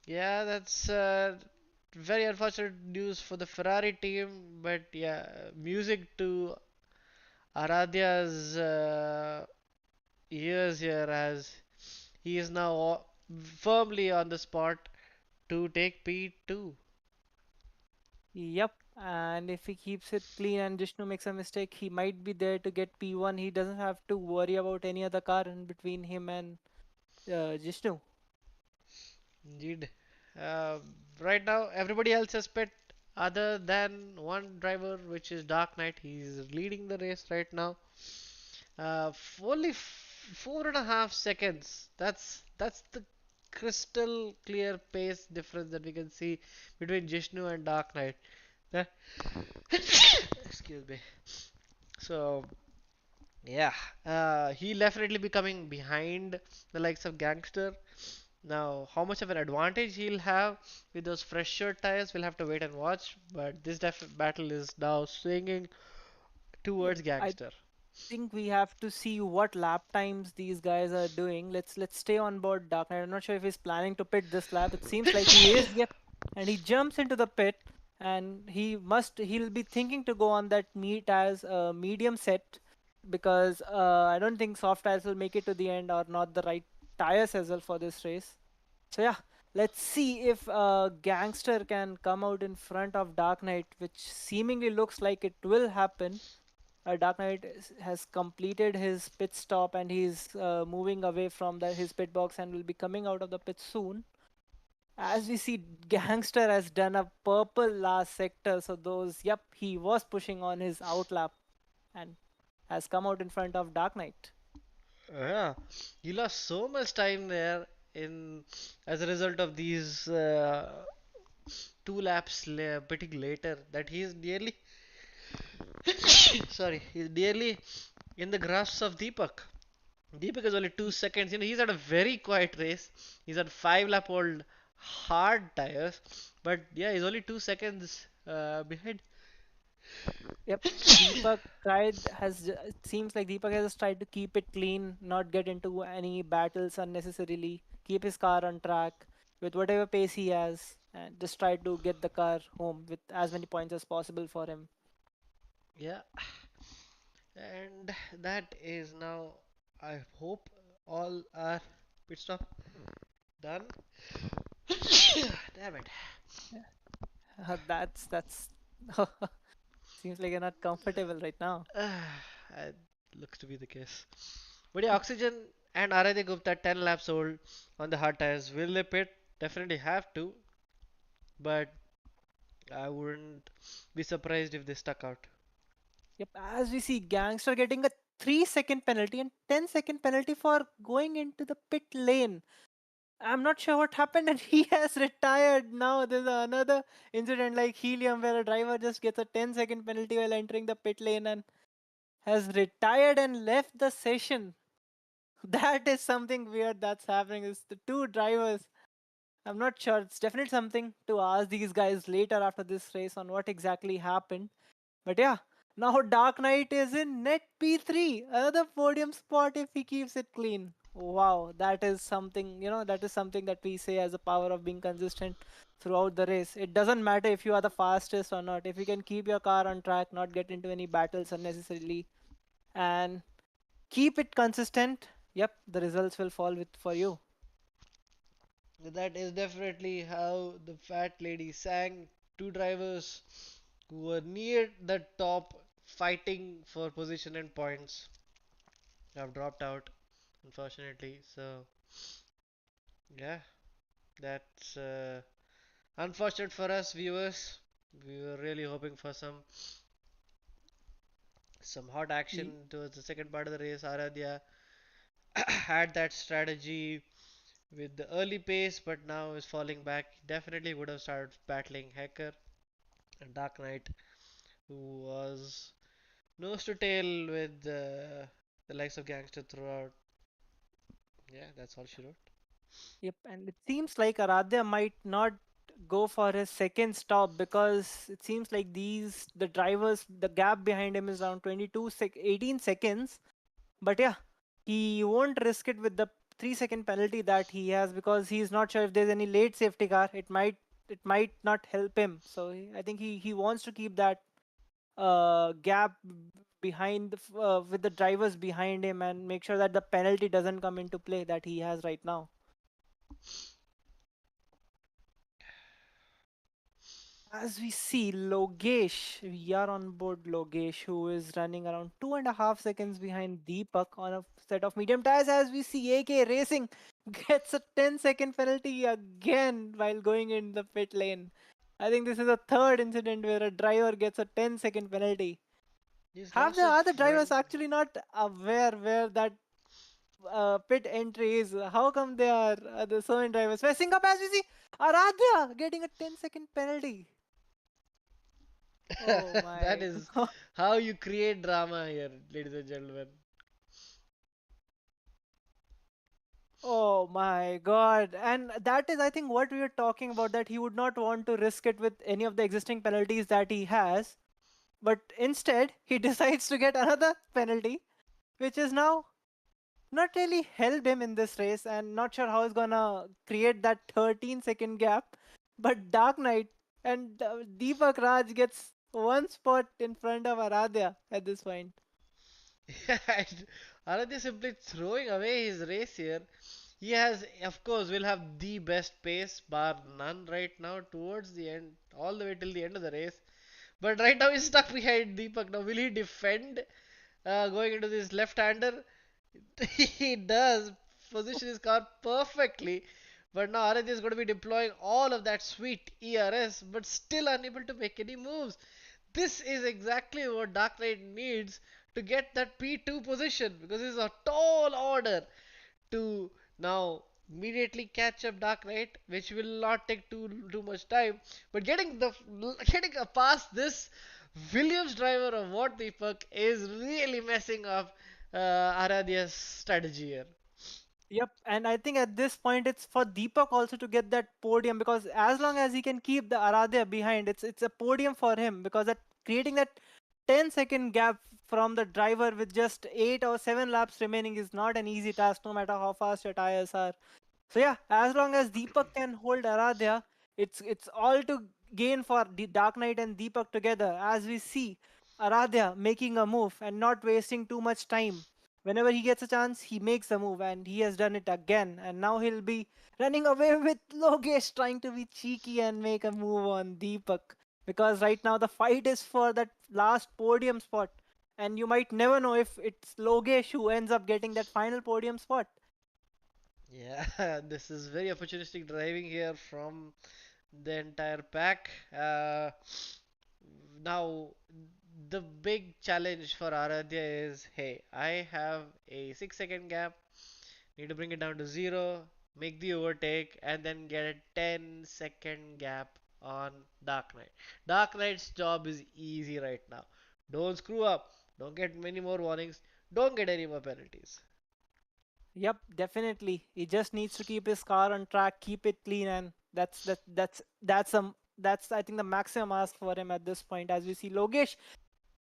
Yeah, that's very unfortunate news for the Ferrari team. But yeah, music to Aradhya's ears here as he is now firmly on the spot to take P2. Yep, and if he keeps it clean and Jishnu makes a mistake, he might be there to get P1. He doesn't have to worry about any other car in between him and Jishnu. Indeed. Uh, right now, everybody else has pit other than one driver, which is Dark Knight. He's leading the race right now. Only 4.5 seconds. That's the crystal clear pace difference that we can see between Jishnu and Dark Knight. That- Excuse me. So yeah, he'll definitely be coming behind the likes of Gangster. Now, how much of an advantage he'll have with those fresher tires, we'll have to wait and watch. But this battle is now swinging Yep, towards I Gangster. think we have to see what lap times these guys are doing. Let's stay on board Dark Knight. I'm not sure if he's planning to pit this lap. It seems like he is, yep. And he jumps into the pit and he'll be thinking to go on that meat as a medium set because I don't think soft tires will make it to the end or not the right tires as well for this race. So yeah, let's see if Gangster can come out in front of Dark Knight, which seemingly looks like it will happen. Dark Knight has completed his pit stop and he's moving away from his pit box and will be coming out of the pit soon. As we see, Gangster has done a purple last sector, so yep, he was pushing on his outlap and has come out in front of Dark Knight. Yeah, you lost so much time there in as a result of these 2 laps pitting later that he's nearly sorry, he's nearly in the grasp of Deepak. Deepak is only 2 seconds. He's had a very quiet race. He's on 5 lap old hard tires, but yeah, he's only 2 seconds behind. Yep, Deepak it seems like Deepak has just tried to keep it clean, not get into any battles unnecessarily, keep his car on track with whatever pace he has, and just try to get the car home with as many points as possible for him. Yeah, and that is now. I hope all our pit stop done. Damn it. That's seems like you're not comfortable right now. It looks to be the case. But yeah, Oxygen and Aradhya Gupta 10 laps old on the hard tires. Will they pit? Definitely have to, but I wouldn't be surprised if they stuck out. Yep, as we see Gangster getting a 3-second penalty and 10-second penalty for going into the pit lane. I'm not sure what happened, and he has retired now. There's another incident like Helium where a driver just gets a 10-second penalty while entering the pit lane and has retired and left the session. That is something weird that's happening. Is the two drivers. I'm not sure. It's definitely something to ask these guys later after this race on what exactly happened. But yeah, now Dark Knight is in net P3. Another podium spot if he keeps it clean. Wow, that is something, that is something that we say as a power of being consistent throughout the race. It doesn't matter if you are the fastest or not. If you can keep your car on track, not get into any battles unnecessarily, and keep it consistent, yep, the results will fall with for you. That is definitely how the fat lady sang. Two drivers who were near the top fighting for position and points have dropped out, unfortunately. So, yeah, that's unfortunate for us viewers. We were really hoping for some hot Ye- action towards the second part of the race. Aradhya had that strategy with the early pace, but now is falling back. Definitely would have started battling Hacker and Dark Knight, who was nose to tail with the likes of Gangster throughout. Yeah, that's all she wrote. Yep, and it seems like Aradhya might not go for his second stop because it seems like the drivers, the gap behind him is around 18 seconds. But yeah, he won't risk it with the 3-second penalty that he has because he's not sure if there's any late safety car. It might not help him. So I think he wants to keep that gap behind with the drivers behind him and make sure that the penalty doesn't come into play that he has right now. As we see, Logesh, we are on board Logesh, who is running around 2.5 seconds behind Deepak on a set of medium tires. As we see, AK Racing gets a 10-second penalty again while going in the pit lane. I think this is a third incident where a driver gets a 10-second penalty. He's Have lost the his other front. drivers actually not aware where that pit entry is? How come they are the so many drivers facing up as we see Aradhya getting a 10-second penalty? Oh That my is god. how you create drama here, ladies and gentlemen. Oh my god. And that is, I think, what we were talking about, that he would not want to risk it with any of the existing penalties that he has. But instead, he decides to get another penalty, which is now not really helped him in this race, and not sure how he's gonna create that 13-second gap. But Dark Knight and Deepak Raj gets one spot in front of Aradhya at this point. Aradhya simply throwing away his race here. He has, of course, will have the best pace, bar none, right now, towards the end, all the way till the end of the race. But right now he's stuck behind Deepak. Now, will he defend going into this left-hander? He does position his car perfectly. But now Aradhya is going to be deploying all of that sweet ERS, but still unable to make any moves. This is exactly what Dark Knight needs to get that P2 position, because it's a tall order to now immediately catch up Dark Knight, which will not take too much time. But getting past this Williams driver of What Deepak is really messing up Aradhya's strategy here. Yep, and I think at this point it's for Deepak also to get that podium, because as long as he can keep the Aradhya behind, it's a podium for him, because that creating that 10-second gap from the driver with just 8 or 7 laps remaining is not an easy task, no matter how fast your tires are. So yeah, as long as Deepak can hold Aradhya, it's all to gain for the Dark Knight and Deepak together. As we see Aradhya making a move and not wasting too much time. Whenever he gets a chance, he makes a move, and he has done it again. And now he'll be running away with Logesh, trying to be cheeky and make a move on Deepak. Because right now the fight is for that last podium spot, and you might never know if it's Logesh who ends up getting that final podium spot. Yeah, this is very opportunistic driving here from the entire pack. Now, the big challenge for Aradhya is, hey, I have a 6 second gap, need to bring it down to zero, make the overtake, and then get a 10 second gap on Dark Knight. Dark Knight's job is easy right now. Don't screw up, don't get many more warnings, don't get any more penalties. Yep, definitely. He just needs to keep his car on track, keep it clean, and that's I think the maximum ask for him at this point. As we see Logesh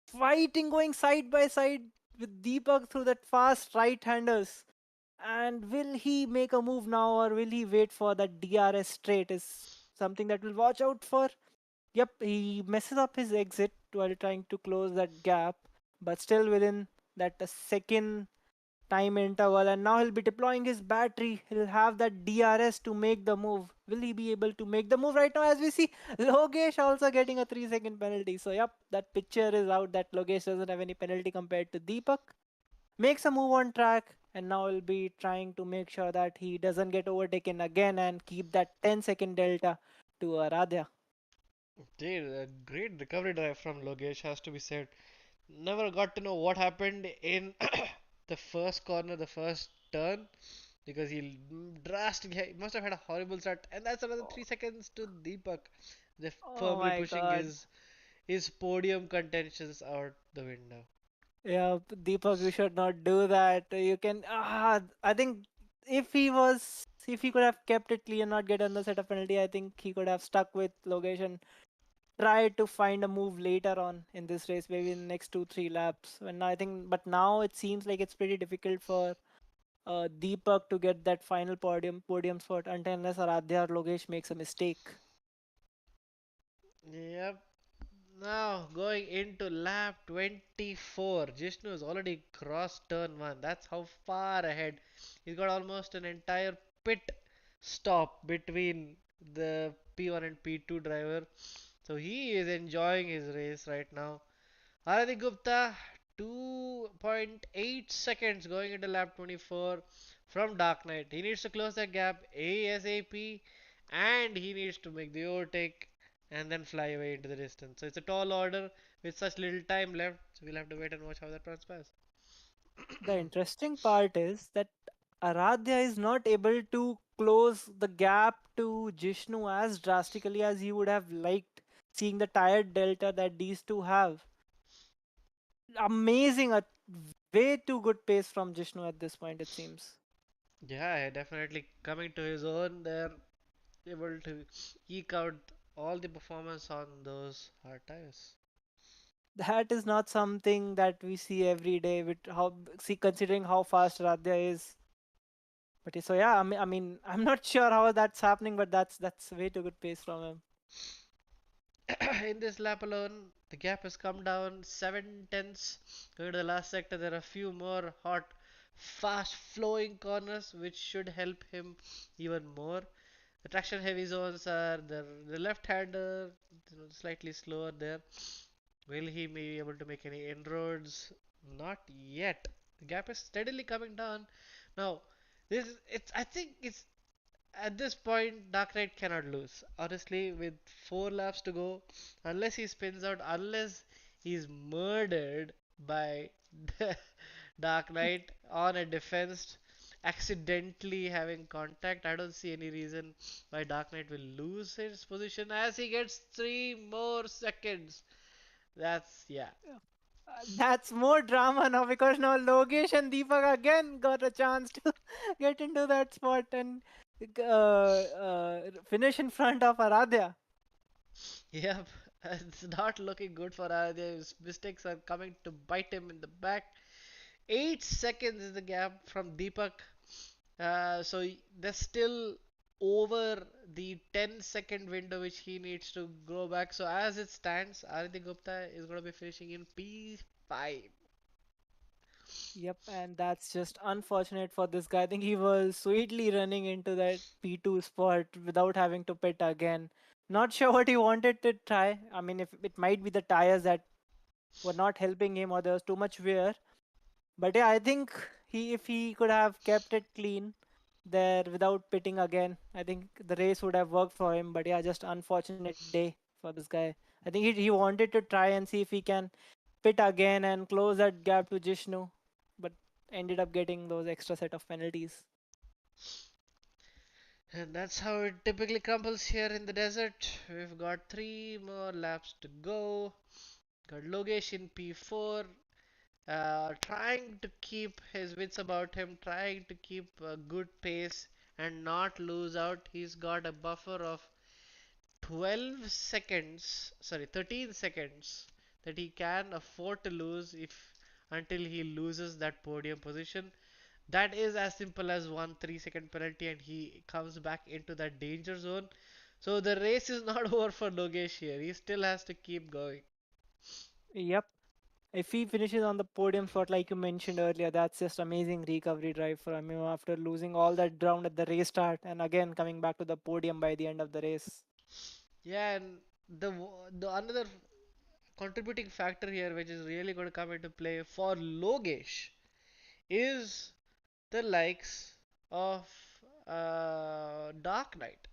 fighting, going side by side with Deepak through that fast right-handers. And will he make a move now, or will he wait for that DRS straight? Is something that we'll watch out for. Yep, he messes up his exit while trying to close that gap, but still within that second time interval, and now he'll be deploying his battery. He'll have that DRS to make the move. Will he be able to make the move right now? As we see Logesh also getting a 3 second penalty. So yep, that picture is out that Logesh doesn't have any penalty compared to Deepak. Makes a move on track, and now he'll be trying to make sure that he doesn't get overtaken again and keep that 10 second delta to Aradhya. Dude, a great recovery drive from Logesh has to be said. Never got to know what happened in the first corner, the first turn, because he drastically he must have had a horrible start, and that's another Oh, 3 seconds to Deepak. They're oh firmly my pushing god. his podium contentions out the window. Yeah, Deepak, you should not do that. You can. I think if he could have kept it clean and not get another set of penalty, I think he could have stuck with Logesh and tried to find a move later on in this race, maybe in the next 2 3 laps. When I think, but now it seems like it's pretty difficult for Deepak to get that final podium spot until unless Aradhya or Logesh makes a mistake. Yep. Now going into lap 24, Jishnu has already crossed turn 1. That's how far ahead. He's got almost an entire pit stop between the P1 and P2 driver. So he is enjoying his race right now. Haradi Gupta, 2.8 seconds going into lap 24 from Dark Knight. He needs to close that gap ASAP, and he needs to make the overtake and then fly away into the distance. So it's a tall order with such little time left. So we'll have to wait and watch how that transpires. The interesting part is that Aradhya is not able to close the gap to Jishnu as drastically as he would have liked, seeing the tired delta that these two have. Amazing, a way too good pace from Jishnu at this point, it seems. Yeah, definitely coming to his own there, able to eke out all the performance on those hard tires. That is not something that we see every day with how see considering how fast Aradhya is. But so yeah, I mean, I'm not sure how that's happening, but that's way too good pace from him. In this lap alone, the gap has come down 7 tenths. Going to the last sector, there are a few more hot, fast flowing corners which should help him even more. The traction heavy zones are the left hander, slightly slower there. Will he be able to make any inroads? Not yet. The gap is steadily coming down. Now, I think it's at this point, Dark Knight cannot lose. Honestly, with 4 laps to go, unless he spins out, unless he's murdered by Dark Knight on a defense, accidentally having contact, I don't see any reason why Dark Knight will lose his position as he gets 3 more seconds. That's, yeah. That's more drama now because now Logesh and Deepak again got a chance to get into that spot and finish in front of Aradhya. Yep, it's not looking good for Aditya. His mistakes are coming to bite him in the back. 8 seconds is the gap from Deepak. So there's still over the 10-second window which he needs to go back. So as it stands, Aditya Gupta is going to be finishing in P5. Yep, and that's just unfortunate for this guy. I think he was sweetly running into that P2 spot without having to pit again. Not sure what he wanted to try. I mean, if it might be the tires that were not helping him or there was too much wear. But yeah, I think if he could have kept it clean there without pitting again, I think the race would have worked for him. But yeah, just unfortunate day for this guy. I think he wanted to try and see if he can pit again and close that gap to Jishnu, but ended up getting those extra set of penalties. And that's how it typically crumbles here in the desert. We've got 3 more laps to go. Got Logesh in P4, trying to keep his wits about him, trying to keep a good pace and not lose out. He's got a buffer of 12 seconds, sorry, 13 seconds that he can afford to lose if until he loses that podium position. That is as simple as one 3 second penalty and he comes back into that danger zone. So the race is not over for Logesh here. He still has to keep going. Yep. If he finishes on the podium spot, like you mentioned earlier, that's just amazing recovery drive from him after losing all that ground at the race start and again coming back to the podium by the end of the race. Yeah, and the another contributing factor here, which is really going to come into play for Logesh, is the likes of Dark Knight.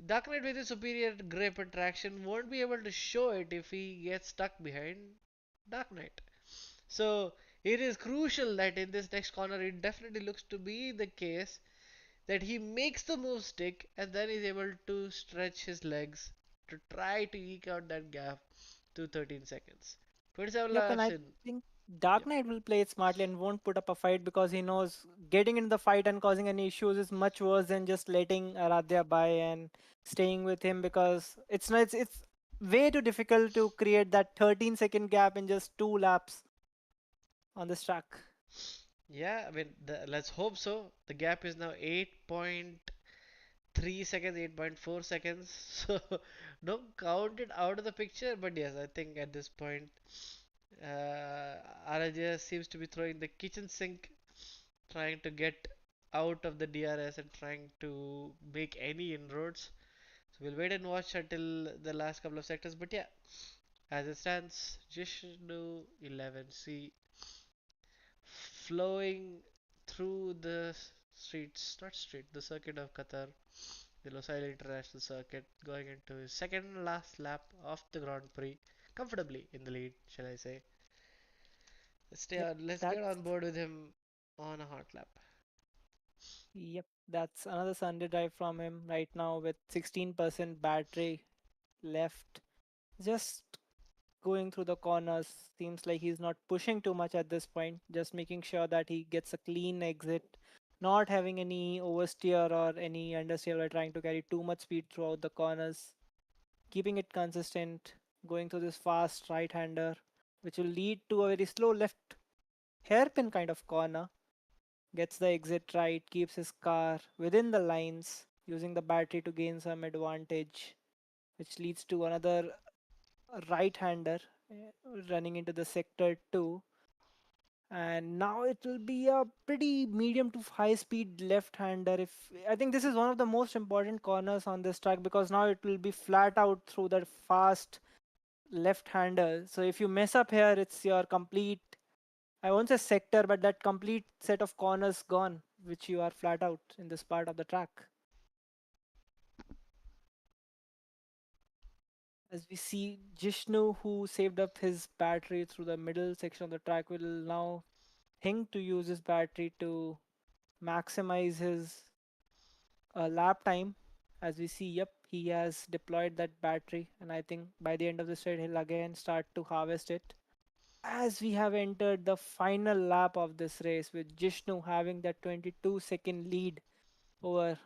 Dark Knight with his superior grip and traction won't be able to show it if he gets stuck behind Dark Knight. So it is crucial that in this next corner it definitely looks to be the case that he makes the move stick and then is able to stretch his legs to try to eke out that gap to 13 seconds. 27 Yep, and laps I in. think Dark Yep. Knight will play it smartly and won't put up a fight because he knows getting into the fight and causing any issues is much worse than just letting Aradhya by and staying with him because it's way too difficult to create that 13-second gap in just 2 laps on this track. Yeah, I mean, let's hope so. The gap is now 8.3 seconds, 8.4 seconds. So don't count it out of the picture. But yes, I think at this point, Araja seems to be throwing the kitchen sink, trying to get out of the DRS and trying to make any inroads. So we'll wait and watch until the last couple of sectors. But yeah, as it stands, Jishnu 11C flowing through the streets, not street, the circuit of Qatar, the Losail International Circuit, going into his second last lap of the Grand Prix, comfortably in the lead, shall I say. Yep, Let's get that's on board with him on a hot lap. yep, that's another Sunday drive from him right now with 16% battery left. Just going through the corners. Seems like he's not pushing too much at this point, just making sure that he gets a clean exit, not having any oversteer or any understeer or trying to carry too much speed throughout the corners, keeping it consistent, going through this fast right hander, which will lead to a very slow left hairpin kind of corner. Gets the exit right, keeps his car within the lines, using the battery to gain some advantage, which leads to another right-hander running into the sector 2, and now it will be a pretty medium to high speed left-hander. If I think this is one of the most important corners on this track because now it will be flat out through that fast left-hander. So if you mess up here, it's your complete, I won't say sector, but that complete set of corners gone, which you are flat out in this part of the track. As we see Jishnu, who saved up his battery through the middle section of the track, will now think to use his battery to maximize his lap time. As we see, yep, he has deployed that battery, and I think by the end of the straight, he'll again start to harvest it. As we have entered the final lap of this race, with Jishnu having that 22-second lead over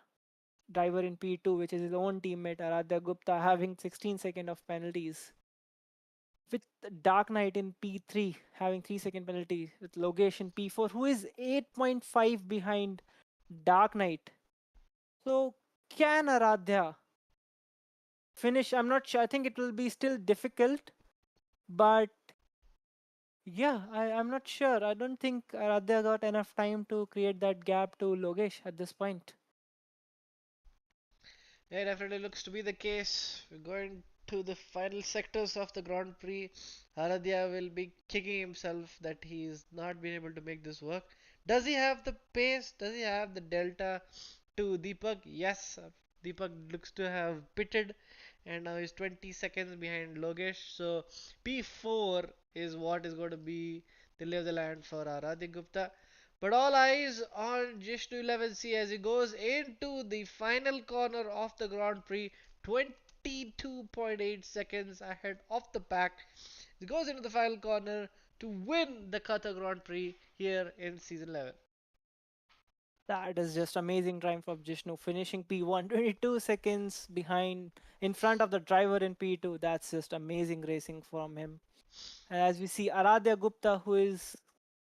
driver in P2, which is his own teammate Aradhya Gupta, having 16 seconds of penalties. With Dark Knight in P3 having 3-second penalty, with Logesh in P4, who is 8.5 behind Dark Knight. So can Aradhya finish? I'm not sure. I think it will be still difficult, but yeah, I'm not sure. I don't think Aradhya got enough time to create that gap to Logesh at this point. Yeah, definitely looks to be the case. We're going to the final sectors of the Grand Prix. Aradhya will be kicking himself that he's not been able to make this work. Does he have the pace? Does he have the delta to Deepak? Yes, Deepak looks to have pitted and now he's 20 seconds behind Logesh. So P4 is what is going to be the lay of the land for Aradhya Gupta. But all eyes on Jishnu 11C as he goes into the final corner of the Grand Prix, 22.8 seconds ahead of the pack. He goes into the final corner to win the Qatar Grand Prix here in season 11. That is just amazing triumph of Jishnu, finishing P1 22 seconds behind in front of the driver in P2. That's just amazing racing from him. And as we see Aradhya Gupta, who is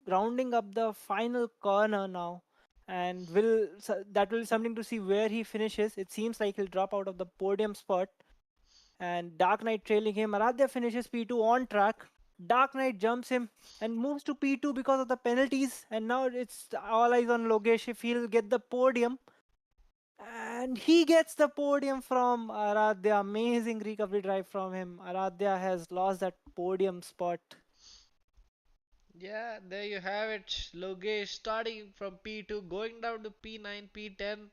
rounding up the final corner now, and that will be something to see where he finishes. It seems like he'll drop out of the podium spot, and Dark Knight trailing him. Aradhya finishes P2 on track. Dark Knight jumps him and moves to P2 because of the penalties. And now it's all eyes on Logesh if he'll get the podium. And he gets the podium from Aradhya. Amazing recovery drive from him. Aradhya has lost that podium spot. Yeah, there you have it. Logesh starting from P2, going down to P9, P10,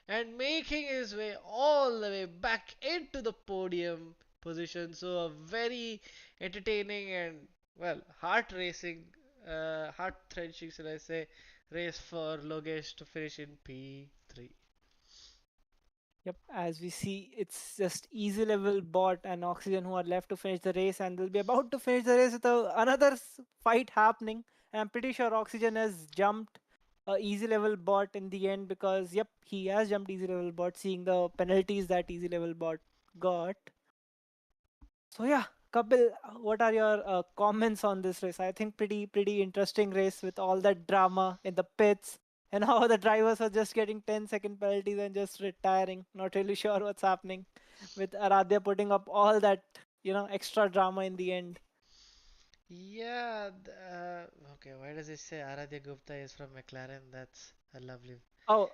and making his way all the way back into the podium position. So, a very entertaining and, well, heart racing, heart wrenching, should I say, race for Logesh to finish in P3. Yep, as we see, it's just easy level bot and oxygen who are left to finish the race, and they'll be about to finish the race with another fight happening. And I'm pretty sure oxygen has jumped easy level bot in the end because, yep, he has jumped easy level bot, seeing the penalties that easy level bot got. So yeah, Kapil, what are your comments on this race? I think pretty interesting race with all that drama in the pits and how the drivers are just getting 10-second penalties and just retiring. Not really sure what's happening with Aradhya putting up all that extra drama in the end. Yeah, okay, why does it say Aradhya Gupta is from McLaren? That's a lovely. Oh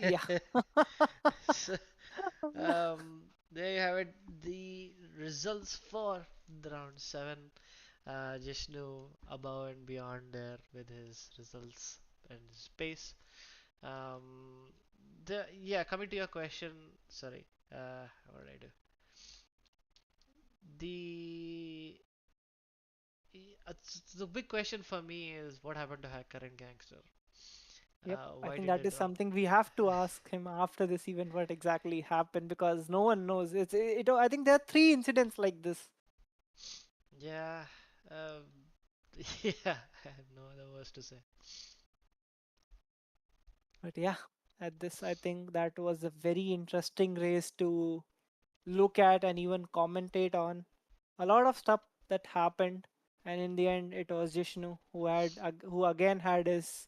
yeah. So, there you have it. The results for the round 7. Jishnu above and beyond there with his results and his pace. Um, coming to your question, sorry, what did I do? The the big question for me is what happened to Hacker and Gangster? Yep, I Why think did that they is drop? something we have to ask him after this event what exactly happened because no one knows. I think there are 3 incidents like this. Yeah, um, yeah, I have no other words to say. But yeah, at this, I think that was a very interesting race to look at and even commentate on. A lot of stuff that happened, and in the end, it was Jishnu who again had his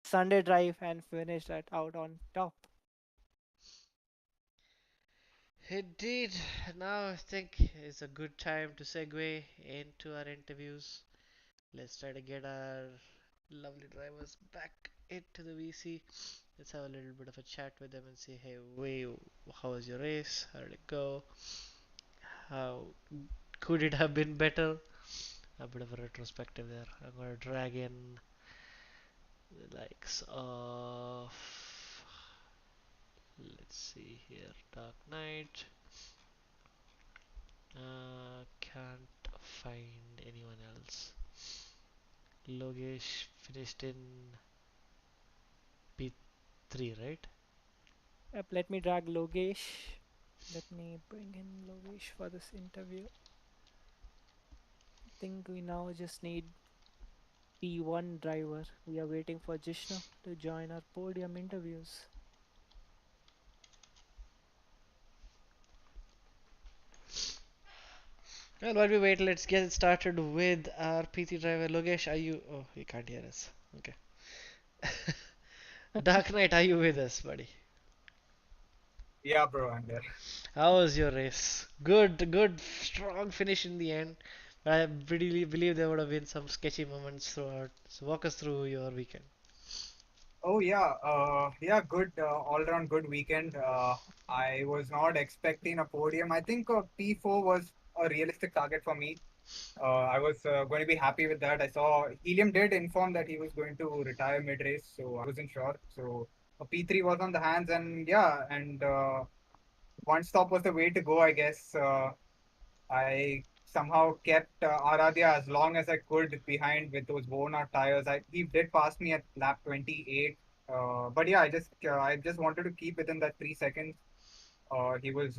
Sunday drive and finished that out on top. Indeed, now I think it's a good time to segue into our interviews. Let's try to get our lovely drivers back into the VC. Let's have a little bit of a chat with them and say, hey, how was your race? How did it go? How could it have been better? A bit of a retrospective there. I'm gonna drag in the likes of, let's see here, Dark Knight. Can't find anyone else. Logesh finished in P3, right? Yep, let me drag Logesh. Let me bring in Logesh for this interview. I think we now just need P1 driver. We are waiting for Jishnu to join our podium interviews. Well, while we wait, let's get started with our PT driver. Logesh, are you? Oh, he can't hear us. Okay. Dark Knight, are you with us, buddy? Yeah, bro, I'm there. How was your race? Good, strong finish in the end. But I really believe there would have been some sketchy moments throughout. So walk us through your weekend. Oh yeah, yeah, good, all-round good weekend. I was not expecting a podium. I think P4 was a realistic target for me. I was going to be happy with that. I saw Helium did inform that he was going to retire mid-race, so I wasn't sure. So P3 was on the hands, and yeah, and one stop was the way to go, I guess. I somehow kept Aradhya as long as I could behind with those worn out tires. He did pass me at lap 28. But yeah, I just wanted to keep within that 3 seconds. He was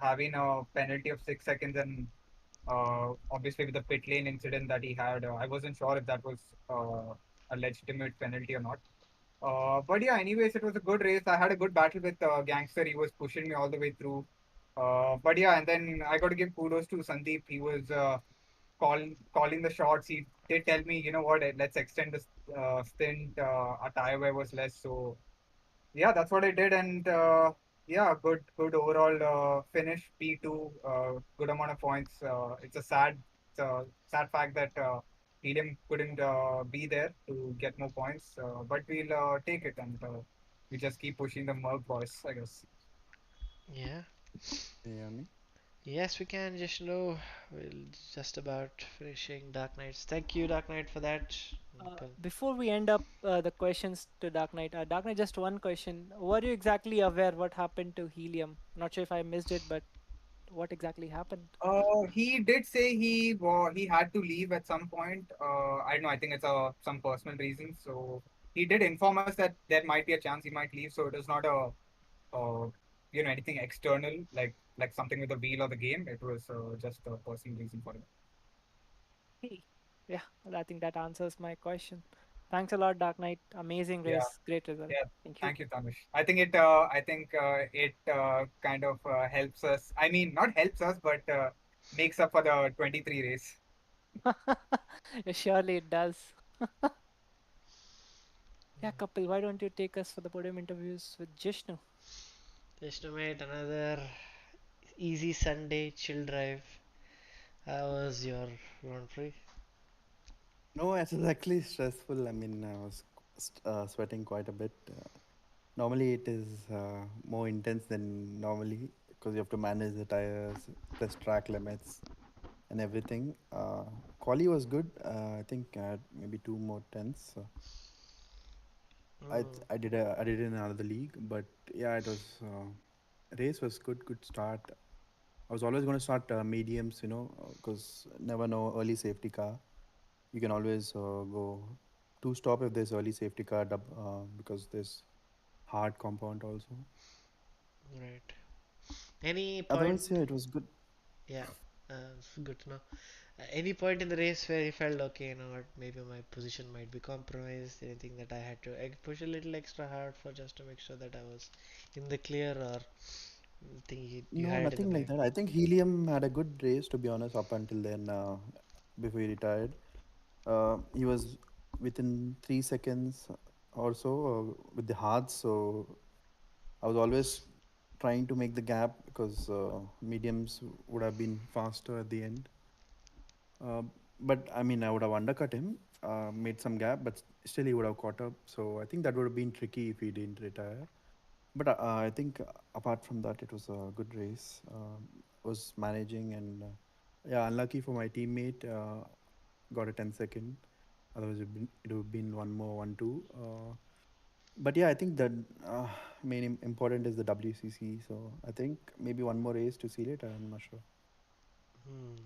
having a penalty of 6 seconds, and obviously with the pit lane incident that he had, I wasn't sure if that was a legitimate penalty or not. But yeah, anyways, it was a good race. I had a good battle with Gangster. He was pushing me all the way through. But yeah, and then I got to give kudos to Sandeep. He was calling the shots. He did tell me, you know what, let's extend this stint. Our tire wear was less, so yeah, that's what I did, and yeah, good overall finish. P2, good amount of points. It's a sad fact that Helium couldn't be there to get more points, but we'll take it, and we just keep pushing the Merc boys, I guess. Yeah. Yeah, me. Yes, we can. Just know we'll just about finishing Dark Knights. Thank you, Dark Knight, for that. Before we end up the questions to Dark Knight, just one question. Were you exactly aware what happened to Helium? Not sure if I missed it, but what exactly happened? He did say he had to leave at some point. I don't know. I think it's some personal reasons. So he did inform us that there might be a chance he might leave. So it is not a uh, anything external like something with the wheel or the game. It was just a personal reason for him. Hey. Yeah, well, I think that answers my question. Thanks a lot, Dark Knight. Amazing Yeah, race. Great result. yeah. Thank you. Thank you, Tamish. I think it kind of helps us. I mean, not helps us, but makes up for the 23 race. Surely it does. Yeah, Kapil, why don't you take us for the podium interviews with Jishnu? Just to mate another easy Sunday chill drive. How was your run free? No, it was actually stressful. I mean, I was sweating quite a bit. Normally, it is more intense than normally because you have to manage the tires, plus track limits, and everything. Quali was good. I think I had maybe two more tenths. So Mm, I did it in another league, but yeah, it was race was good. Good start. I was always going to start mediums, because never know early safety car. You can always go two stop if there's early safety car because there's hard compound also. right. Any point? Otherwise, yeah, it was good. Yeah, it's good to know. Any point in the race where you felt okay, what, maybe my position might be compromised? Anything that I had to push a little extra hard for just to make sure that I was in the clear, or think you No, had it in the nothing like bag? that. I think Helium had a good race, to be honest, up until then, before he retired. He was within 3 seconds or so with the hards, so I was always trying to make the gap because mediums would have been faster at the end. Uh, but I mean, I would have undercut him, made some gap, but still he would have caught up. So I think that would have been tricky if he didn't retire. But I think apart from that, it was a good race. Was managing and yeah, unlucky for my teammate. Got a 10 second. Otherwise, it would have been one more 1-2. But yeah, I think that important is the WCC. So I think maybe one more race to seal it. I'm not sure. Hmm.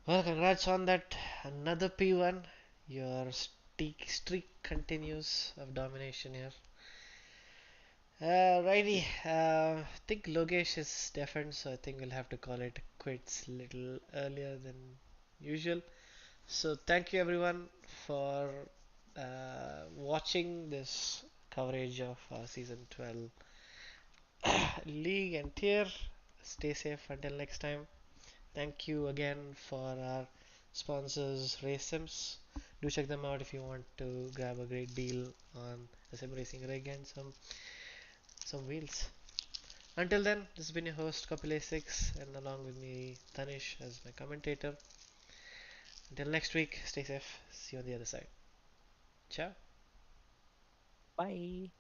Well, congrats on that. Another P1. Your streak continues of domination here. Righty. I think Logesh is deafened, so I think we'll have to call it quits little earlier than usual. So thank you everyone for watching this coverage of season 12 league and tier. Stay safe until next time. Thank you again for our sponsors, RaceSims. Do check them out if you want to grab a great deal on a sim racing rig and some wheels. Until then, this has been your host Kapil A6, and along with me Tanish as my commentator. Until next week, stay safe. See you on the other side. Ciao. Bye.